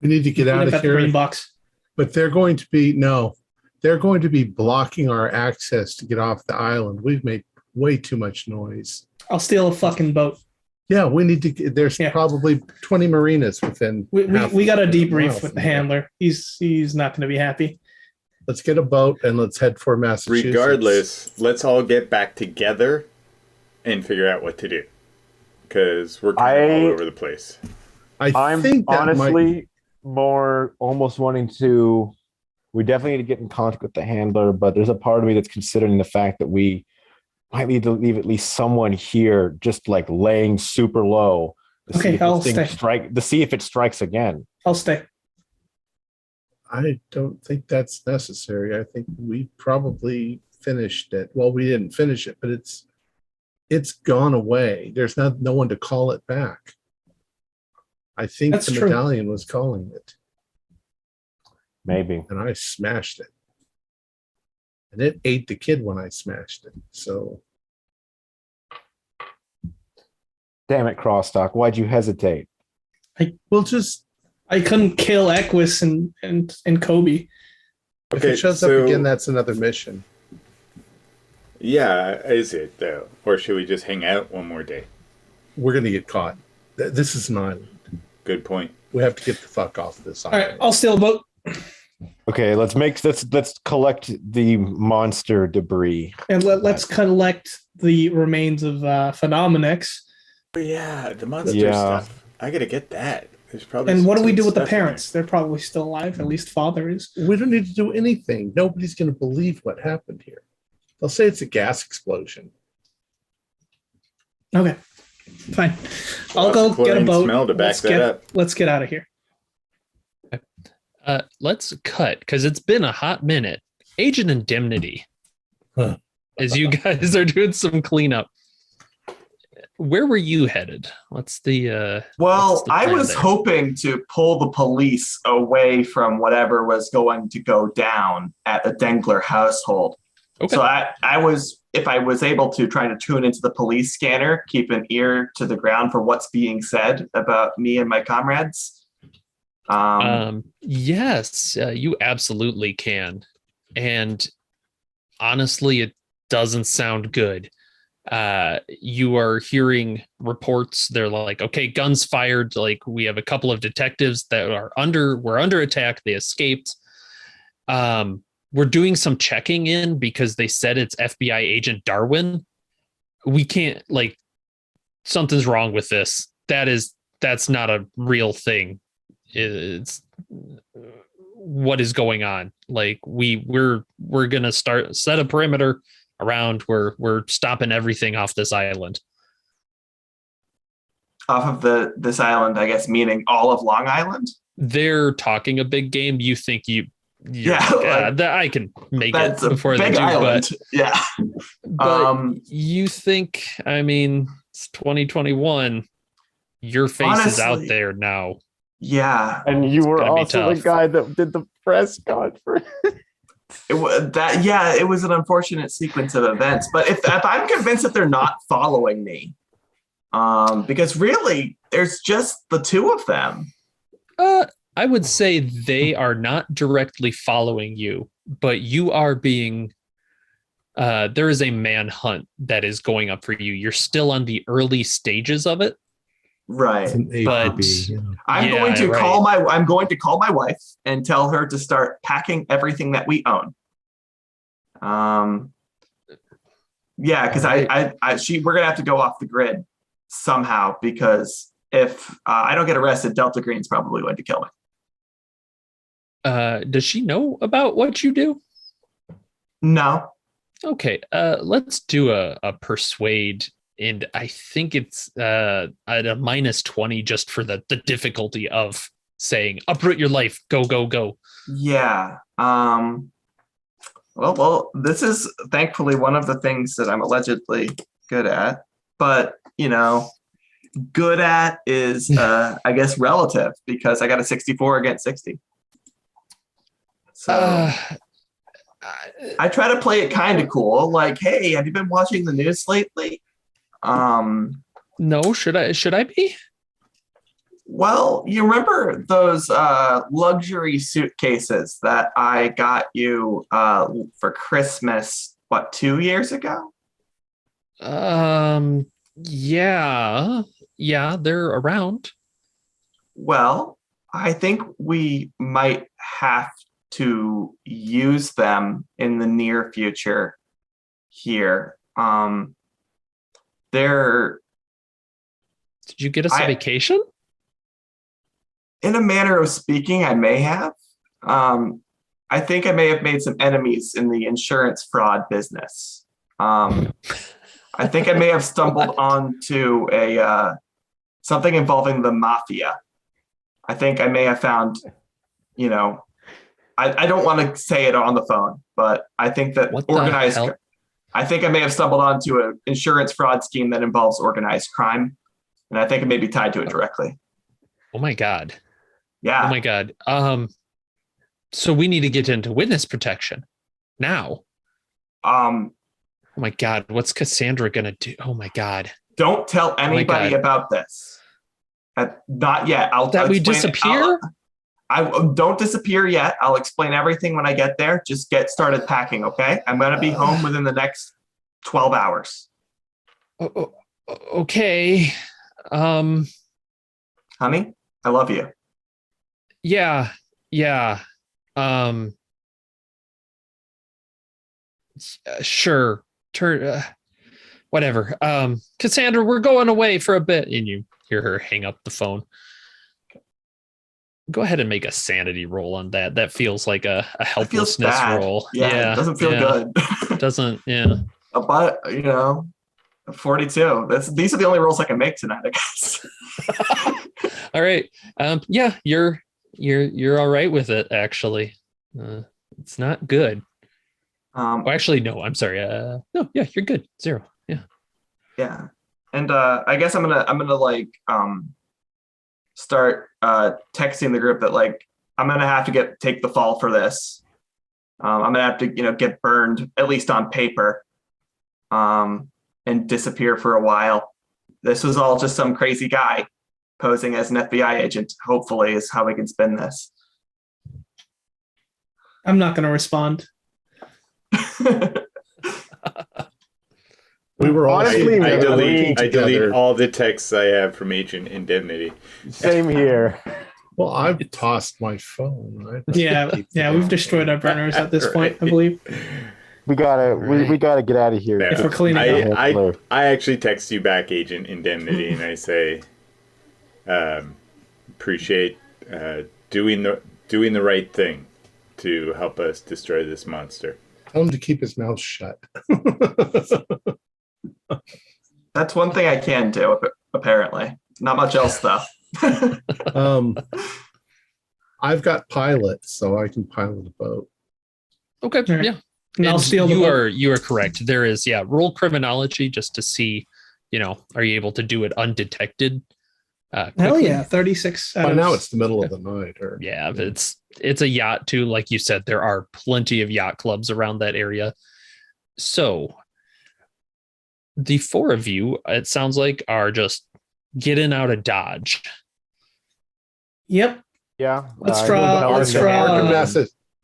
We need to get out Live of at the here. green box. But they're going to be blocking our access to get off the island. We've made way too much noise. I'll steal a fucking boat. Yeah, we need to. There's probably 20 marinas within. We got a debrief mile with the from here. handler. He's not going to be happy. Let's get a boat and let's head for Massachusetts. Regardless, let's all get back together and figure out what to do. Because we're kind of all over the place. I'm think that honestly more almost wanting to. We definitely need to get in contact with the handler, but there's a part of me that's considering the fact that we might need to leave at least someone here, just like laying super low. Okay, I'll stay. To see if it strikes again. I'll stay. I don't think that's necessary. I think we probably finished it. Well, we didn't finish it, but it's gone away. There's no one to call it back. I think That's the true. medallion was calling it, Maybe. and I smashed it. And it ate the kid when I smashed it. So Damn it, Crosstalk. Why'd you hesitate? we'll just I couldn't kill Equus and Kobe. if it shows up again, that's another mission. Yeah, is it though? Or should we just hang out one more day? We're gonna get caught. This is an island. Good point. We have to get the fuck off this All island. right, I'll steal a boat. Okay, let's collect the monster debris. And let's collect the remains of Phenomenex. Oh, yeah, the monster Yeah. stuff. I gotta get that. There's probably And what do some we do good with the stuff in parents? They're probably still alive. At least father is. We don't need to do anything. Nobody's going to believe what happened here. They'll say it's a gas explosion. Okay, fine. I'll Lots go of get a chlorine boat. smell to back that up. Let's get out of here. Let's cut because it's been a hot minute. Agent Indemnity, Huh. as you guys are doing some cleanup. Where were you headed? What's the Well, I plan was there? hoping to pull the police away from whatever was going to go down at the Danglar household. Okay. So I was, if I was able to try to tune into the police scanner, keep an ear to the ground for what's being said about me and my comrades. Yes, you absolutely can. And honestly, it doesn't sound good. You are hearing reports. They're like, okay, guns fired. Like we have a couple of detectives that were under attack. They escaped. We're doing some checking in because they said it's FBI agent Darwin. We can't, like, something's wrong with this. That's not a real thing. It's what is going on. Like we're gonna set a perimeter around. We're stopping everything off this island. Off of this island, I guess, meaning all of Long Island. They're talking a big game. You think Yeah, like, I can make it That's a before they big do, island. Yeah. but you think, I mean, it's 2021. Your face is out Honestly, there now. Yeah. And you were gonna be also the tough. guy that did the press conference. It was an unfortunate sequence of events. But if I'm convinced that they're not following me, because really there's just the two of them. I would say they are not directly following you, but you are being. There is a manhunt that is going up for you. You're still on the early stages of it. Right. It's an A But- to B, you know. I'm Yeah, going to right. call my wife and tell her to start packing everything that we own. Yeah, because we're gonna have to go off the grid somehow, because if I don't get arrested, Delta Green's probably going to kill me. Does she know about what you do? No. Okay, let's do a persuade, and I think it's at a -20 just for the difficulty of saying uproot your life, go. Yeah. Well, this is thankfully one of the things that I'm allegedly good at, but good at is I guess relative, because I got a 64 against 60. So I try to play it kind of cool, like, hey, have you been watching the news lately? No, should I be? Well, you remember those luxury suitcases that I got you for Christmas, 2 years ago? Yeah. Yeah, they're around. Well, I think we might have to use them in the near future here. They're Did you get us a vacation? in a manner of speaking, I may have. I think I may have made some enemies in the insurance fraud business. I think I may have stumbled onto a something involving the mafia. I think I may have found, I don't want to say it on the phone, but I think that What the hell? I think I may have stumbled onto an insurance fraud scheme that involves organized crime, and I think it may be tied to it directly. Oh my God. Yeah. Oh my God. So we need to get into witness protection now. Um, Oh my God. What's Cassandra gonna do? Oh my God. don't tell anybody God. about this. Not yet. I'll That we explain it. disappear? I don't disappear yet. I'll explain everything when I get there. Just get started packing, okay? I'm gonna be home within the next 12 hours. Okay. Honey, I love you. Yeah. Sure. Whatever. Cassandra, we're going away for a bit. And you hear her hang up the phone. Go ahead and make a sanity roll on that. That feels like a helplessness bad. roll. Yeah, it doesn't feel good. It doesn't, yeah. But 42. These are the only rolls I can make tonight, I guess. All right. Yeah, you're all right with it, actually. It's not good. Actually, no, I'm sorry. No, yeah, you're good. 0. Yeah. Yeah. And I guess I'm gonna start texting the group that I'm gonna have to take the fall for this. I'm gonna have to get burned, at least on paper, and disappear for a while. This was all just some crazy guy posing as an FBI agent, hopefully, is how we can spin this. I'm not going to respond. We were all Honestly, I delete together. all the texts I have from Agent Indemnity. Same here. Well, I've tossed my phone. Yeah, we've destroyed our burners at this point, I believe. We gotta get out of here. Yeah. If we're cleaning up. I actually text you back, Agent Indemnity, and I say, appreciate doing the right thing to help us destroy this monster. Tell him to keep his mouth shut. That's one thing I can do, apparently. Not much else, though. I've got pilot, so I can pilot a boat. Okay. Right. Yeah. And I'll steal the boat. You are correct. There is, roll criminology just to see, are you able to do it undetected? Hell Quickly? yeah, 36. By now it's the middle of the night. Yeah, but it's a yacht too. Like you said, there are plenty of yacht clubs around that area. So the 4 of you, it sounds like, are just getting out of Dodge. Yep. Yeah. Let's draw.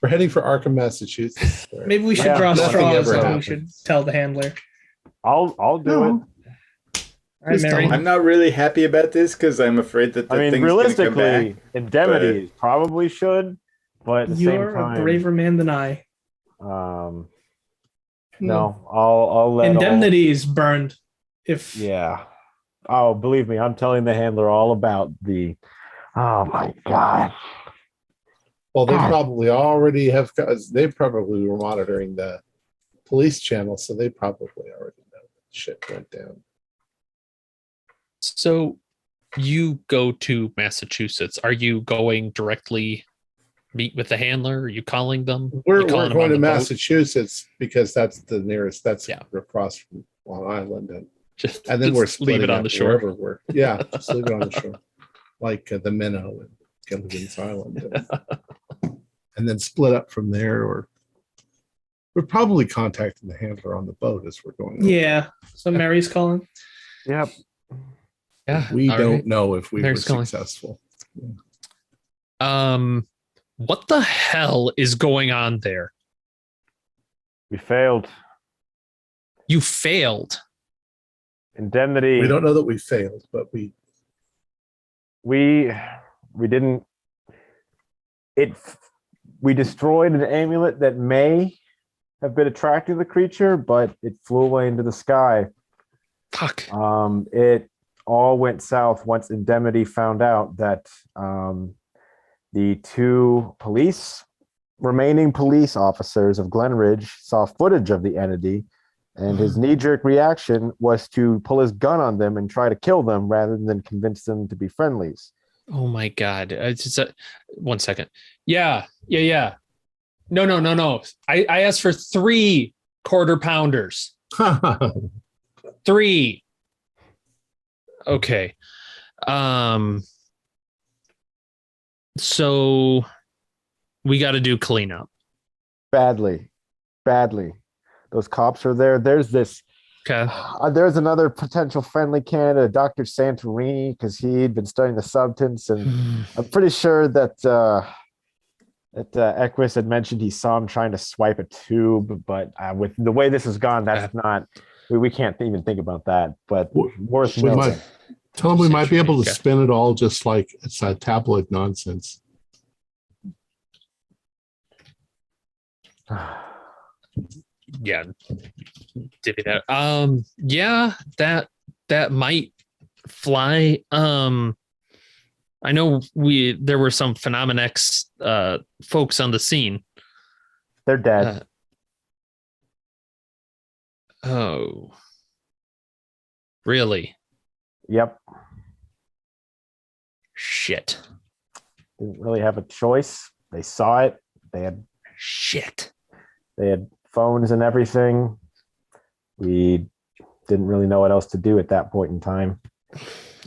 We're heading for Arkham, Massachusetts. Maybe we should draw Nothing straws ever and we happens. should tell the handler. I'll do it. All right, Mary. I'm not really happy about this because I'm afraid that the thing's going to come realistically, back. indemnities probably should, but at the You're same time, a braver man than I. no, I'll let Indemnities burned. If Yeah. Oh, believe me, I'm telling the handler all about the. Oh my God. Well, they probably already have. They probably were monitoring the police channel, so they probably already know that shit went down. So you go to Massachusetts. Are you going directly meet with the handler? Are you calling them? We're You calling them going on to the boat? Massachusetts because that's the nearest. That's Yeah. across from Long Island, and Just then we're just splitting leave it on up the shore. wherever we're. Yeah, just leave it on the shore, like the Minnow and Gilligan's Island, and then split up from there. Or we're probably contacting the handler on the boat as we're going. yeah, so Mary's calling. Yep. Yeah. We all don't right. know if we There's were going. successful. What the hell is going on there? We failed. You failed. Indemnity. We don't know that we failed, but we didn't. We destroyed an amulet that may have been attracting the creature, but it flew away into the sky. Fuck. It all went south once Indemnity found out that the two remaining police officers of Glenridge saw footage of the entity, and his knee-jerk reaction was to pull his gun on them and try to kill them rather than convince them to be friendlies. Oh my God. It's just, 1 second. Yeah. No. I asked for 3 quarter pounders. 3. Okay. So we got to do cleanup. Badly. Those cops are there. There's another potential friendly candidate, Dr. Santorini, because he'd been studying the substance, and I'm pretty sure that Equus had mentioned he saw him trying to swipe a tube, but with the way this has gone, that's not. We can't even think about that. But worth noting. Tell him we might be able to spin it all just like it's a tabloid nonsense. Yeah. Divvy that. Yeah, that might fly. I know there were some Phenomenon X folks on the scene. They're dead. Oh. Really? Yep. Shit. Didn't really have a choice. They saw it. They had phones and everything. We didn't really know what else to do at that point in time.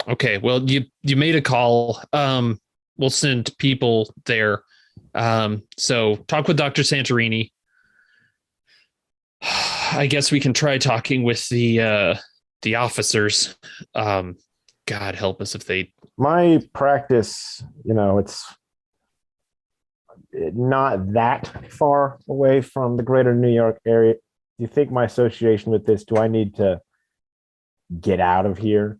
Okay, well, you made a call. We'll send people there. So talk with Dr. Santorini. I guess we can try talking with the officers. God help us if they. My practice, it's not that far away from the greater New York area. Do you think my association with this, do I need to get out of here?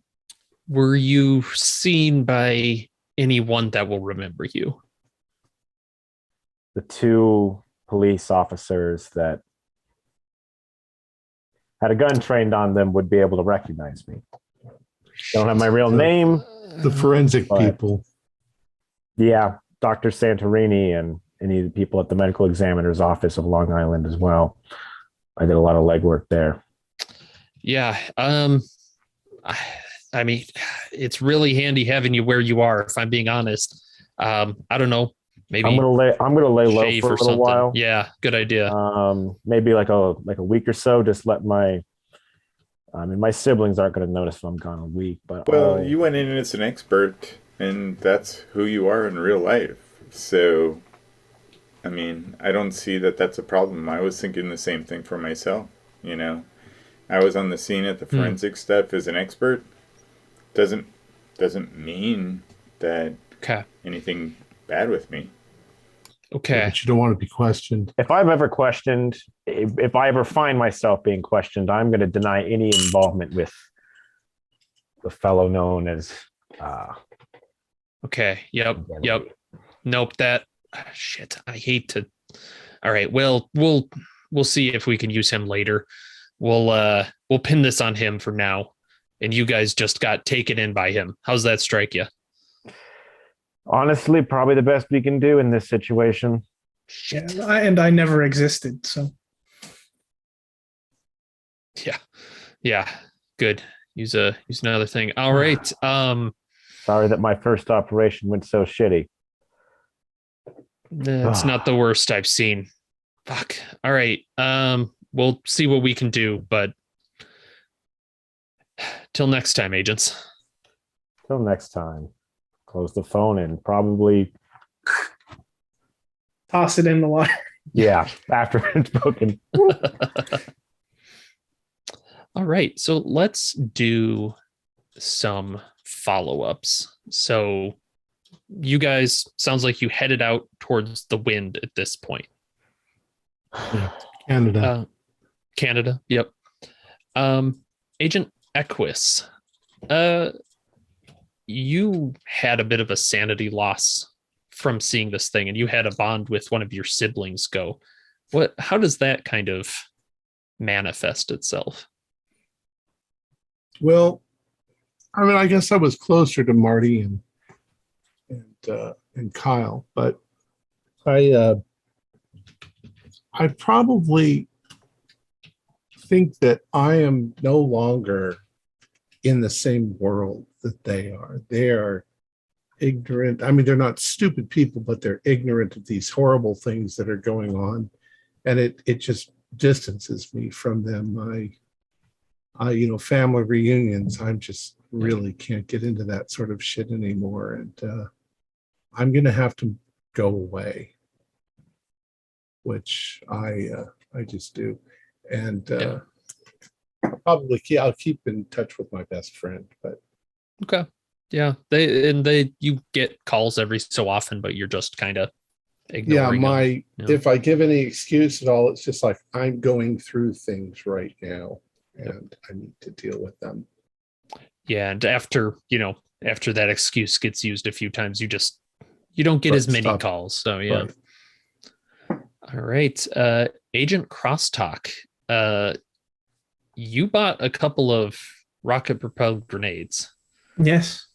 Were you seen by anyone that will remember you? The 2 police officers that had a gun trained on them would be able to recognize me. Don't have my real name. The forensic people. Yeah, Dr. Santorini and any of the people at the medical examiner's office of Long Island as well. I did a lot of legwork there. Yeah. I mean, it's really handy having you where you are, if I'm being honest. I don't know. Maybe I'm gonna lay low for a little while. Yeah, good idea. Maybe like a week or so. Just let my siblings aren't gonna notice if I'm gone a week. But you went in as an expert, and that's who you are in real life. So, I mean, I don't see that that's a problem. I was thinking the same thing for myself. I was on the scene at the forensic stuff as an expert. Doesn't mean that anything bad with me. Okay. But you don't want to be questioned. If I'm ever questioned, if I ever find myself being questioned, I'm going to deny any involvement with the fellow known as. Okay. Yep. Nope. Shit. I hate to. All right. Well, we'll see if we can use him later. We'll pin this on him for now, and you guys just got taken in by him. How's that strike you? Honestly, probably the best we can do in this situation. Shit. And I never existed, so. Yeah. Good. Use another thing. All right. Sorry that my first operation went so shitty. That's not the worst I've seen. Fuck. All right. We'll see what we can do, but till next time, agents. Till next time. Close the phone and probably toss it in the water. Yeah, after it's broken. All right. So let's do some follow-ups. So you guys, sounds like you headed out towards the wind at this point. Canada. Canada, yep. Agent Equus, you had a bit of a sanity loss from seeing this thing, and you had a bond with one of your siblings go. How does that kind of manifest itself? Well, I mean, I guess I was closer to Marty and Kyle, but I probably think that I am no longer in the same world that they are. They are ignorant. I mean, they're not stupid people, but they're ignorant of these horrible things that are going on, and it just distances me from them. I family reunions, I'm just really can't get into that sort of shit anymore, and I'm gonna have to go away, which I just do, and probably I'll keep in touch with my best friend. But okay, yeah, you get calls every so often, but you're just kind of ignoring them. If I give any excuse at all, it's just like I'm going through things right now, and I need to deal with them. Yeah, and after that excuse gets used a few times, you don't get as many calls. So yeah. Right. All right. Agent Crosstalk. You bought a couple of rocket propelled grenades. Yes.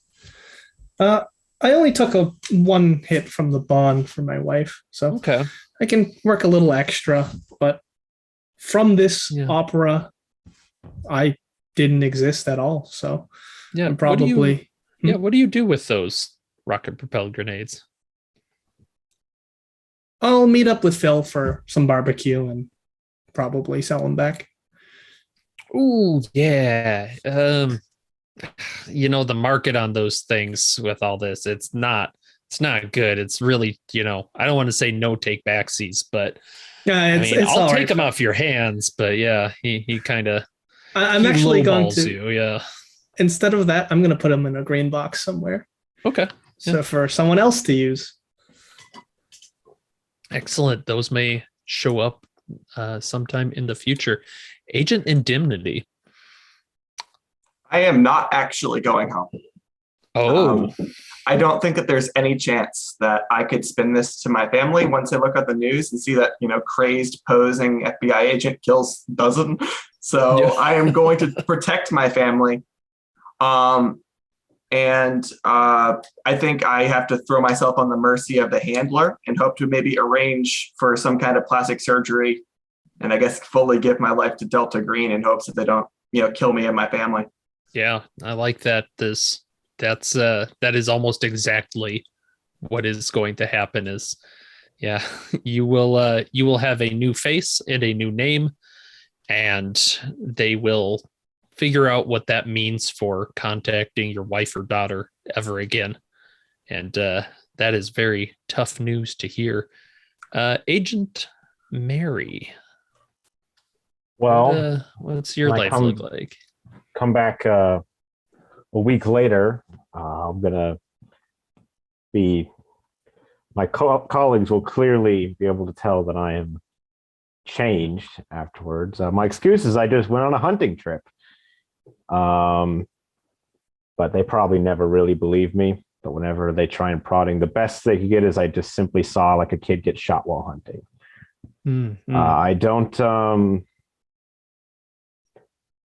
I only took one hit from the bond for my wife, so okay, I can work a little extra. But from this opera, I didn't exist at all. So yeah, I'm probably what do you do with those rocket propelled grenades? I'll meet up with Phil for some barbecue and probably sell them back. Ooh, yeah. The market on those things with all this, it's not good. It's really, I don't want to say no take backsies, but I'll take them off your hands. But yeah, he kind of. I'm actually going to. Yeah. Instead of that, I'm going to put them in a green box somewhere. Okay. So for someone else to use. Excellent. Those may show up sometime in the future. Agent Indemnity. I am not actually going home. Oh. I don't think that there's any chance that I could spin this to my family once I look at the news and see that, crazed posing FBI agent kills dozen. So yeah. I am going to protect my family. And I think I have to throw myself on the mercy of the handler and hope to maybe arrange for some kind of plastic surgery, and I guess fully give my life to Delta Green in hopes that they don't, kill me and my family. Yeah, I like that. That is almost exactly what is going to happen. Is you will have a new face and a new name, and they will figure out what that means for contacting your wife or daughter ever again. And that is very tough news to hear. Agent Mary. Well, what's your life look like? Come back a week later. I'm going to be, my colleagues will clearly be able to tell that I am changed afterwards. My excuse is I just went on a hunting trip. But they probably never really believe me. But whenever they try and prodding, the best they could get is I just simply saw like a kid get shot while hunting. Mm-hmm.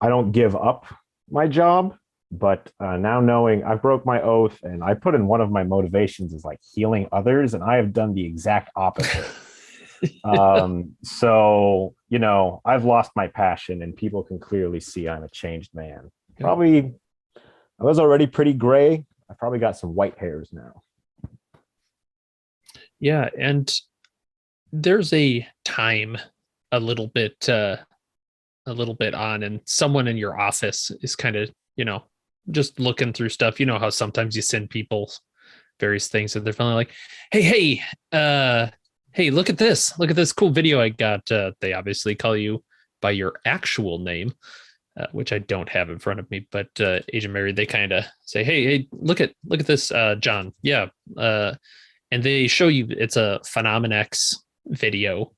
I don't give up my job, but now knowing I broke my oath and I put in one of my motivations is like healing others, and I have done the exact opposite. So, I've lost my passion and people can clearly see I'm a changed man. Probably, I was already pretty gray. I probably got some white hairs now. Yeah. And there's a time a little bit on, and someone in your office is kind of, just looking through stuff. You know how sometimes you send people various things and they're finally like, hey, look at this cool video I got. They obviously call you by your actual name. which I don't have in front of me, but Agent Mary, they kind of say, hey, look at this, John. Yeah. And they show you it's a Phenomenex video,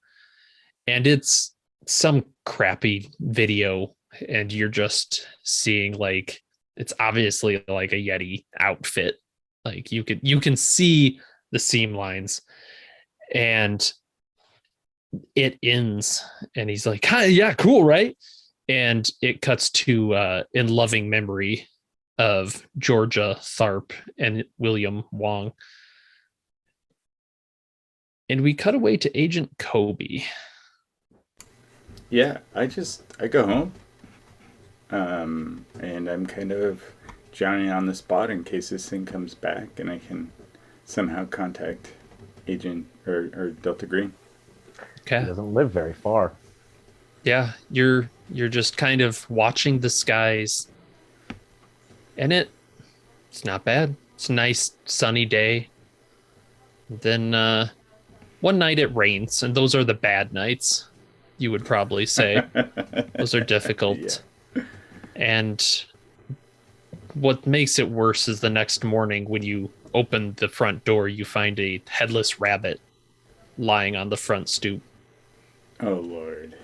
and it's some crappy video, and you're just seeing like it's obviously like a Yeti outfit. Like you can see the seam lines, and it ends, and he's like, "Hi, yeah, cool, right?" And it cuts to in loving memory of Georgia Tharp and William Wong. And we cut away to Agent Kobe. Yeah, I go home. And I'm kind of Johnny on the spot in case this thing comes back and I can somehow contact Agent or Delta Green. Okay. He doesn't live very far. Yeah, you're just kind of watching the skies, and it's not bad. It's a nice sunny day. Then one night it rains, and those are the bad nights, you would probably say. Those are difficult. Yeah. And what makes it worse is the next morning when you open the front door, you find a headless rabbit lying on the front stoop. Oh, Lord.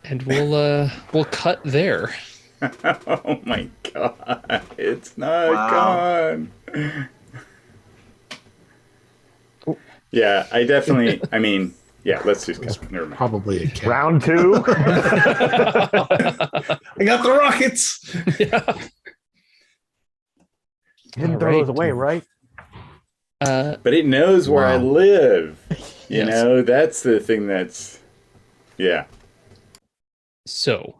And we'll cut there. Oh my God! It's not gone. Yeah, I definitely. I mean, yeah. Let's just go. Never mind. Probably a cat. Round 2. I got the rockets. Yeah. Didn't throw those away, right? But it knows where I live. You know, that's the thing. Yeah. So,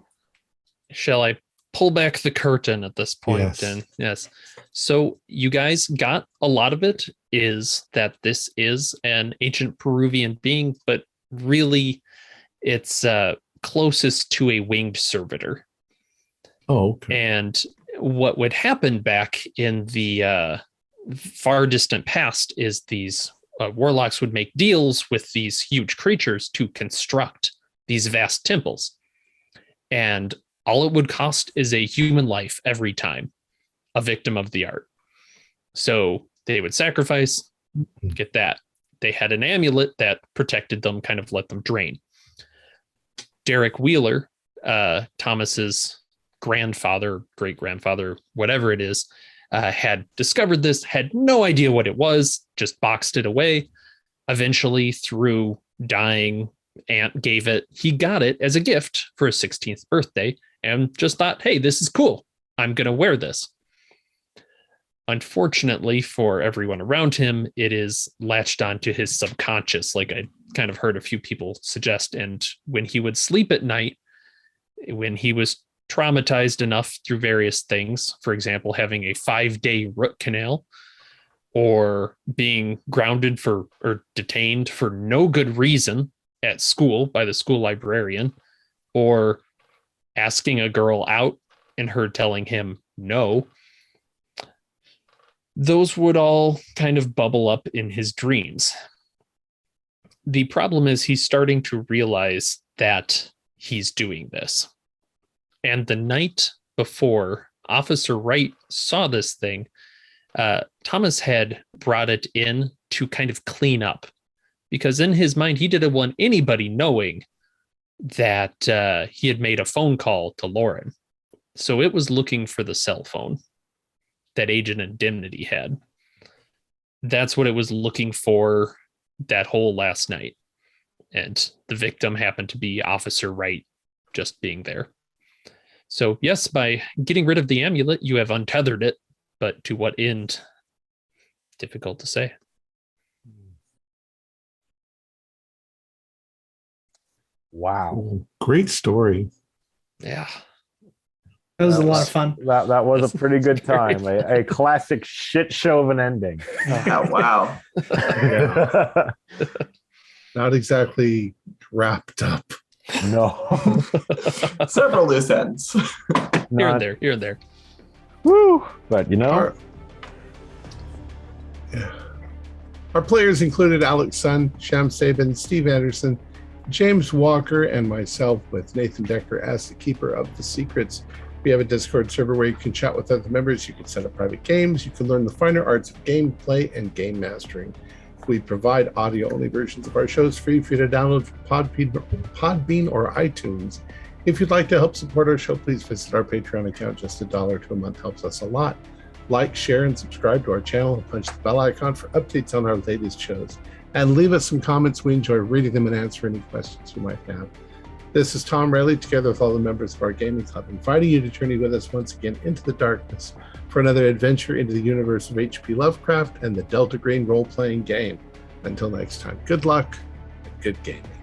shall I pull back the curtain at this point? Yes. And yes. So you guys got a lot of it is that this is an ancient Peruvian being, but really it's closest to a winged servitor. Oh, okay. And what would happen back in the far distant past is these warlocks would make deals with these huge creatures to construct these vast temples. And all it would cost is a human life every time, a victim of the art. So they would sacrifice, get that. They had an amulet that protected them, kind of let them drain. Derek Wheeler, Thomas's grandfather, great-grandfather, whatever it is, had discovered this, had no idea what it was, just boxed it away. Eventually, through dying, aunt gave it. He got it as a gift for his 16th birthday and just thought, hey, this is cool. I'm going to wear this. Unfortunately for everyone around him, it is latched onto his subconscious, like I kind of heard a few people suggest. And when he would sleep at night, when he was traumatized enough through various things, for example, having a 5-day root canal, or being grounded for or detained for no good reason at school by the school librarian, or asking a girl out and her telling him no, those would all kind of bubble up in his dreams. The problem is he's starting to realize that he's doing this. And the night before Officer Wright saw this thing, Thomas had brought it in to kind of clean up, because in his mind, he didn't want anybody knowing that he had made a phone call to Lauren. So it was looking for the cell phone that Agent Indemnity had. That's what it was looking for that whole last night. And the victim happened to be Officer Wright just being there. So yes, by getting rid of the amulet, you have untethered it, but to what end? Difficult to say. Wow. Great story. Yeah. That was a lot of fun. That was a pretty good time. A classic shit show of an ending. Oh, wow. Not exactly wrapped up. No. Several loose ends. Here and there. Woo! But you know, Our players included Alex Sun, Sham Sabin, Steve Anderson, James Walker and myself with Nathan Decker as the keeper of the secrets. We have a Discord server where you can chat with other members, you can set up private games, you can learn the finer arts of gameplay and game mastering. We provide audio-only versions of our shows free for you to download from Podbean or iTunes. If you'd like to help support our show, please visit our Patreon account. Just $1 to a month helps us a lot. Like, share, and subscribe to our channel, and punch the bell icon for updates on our latest shows. And leave us some comments. We enjoy reading them and answering any questions you might have. This is Tom Rayleigh, together with all the members of our gaming club, inviting you to journey with us once again into the darkness for another adventure into the universe of H.P. Lovecraft and the Delta Green role-playing game. Until next time, good luck and good gaming.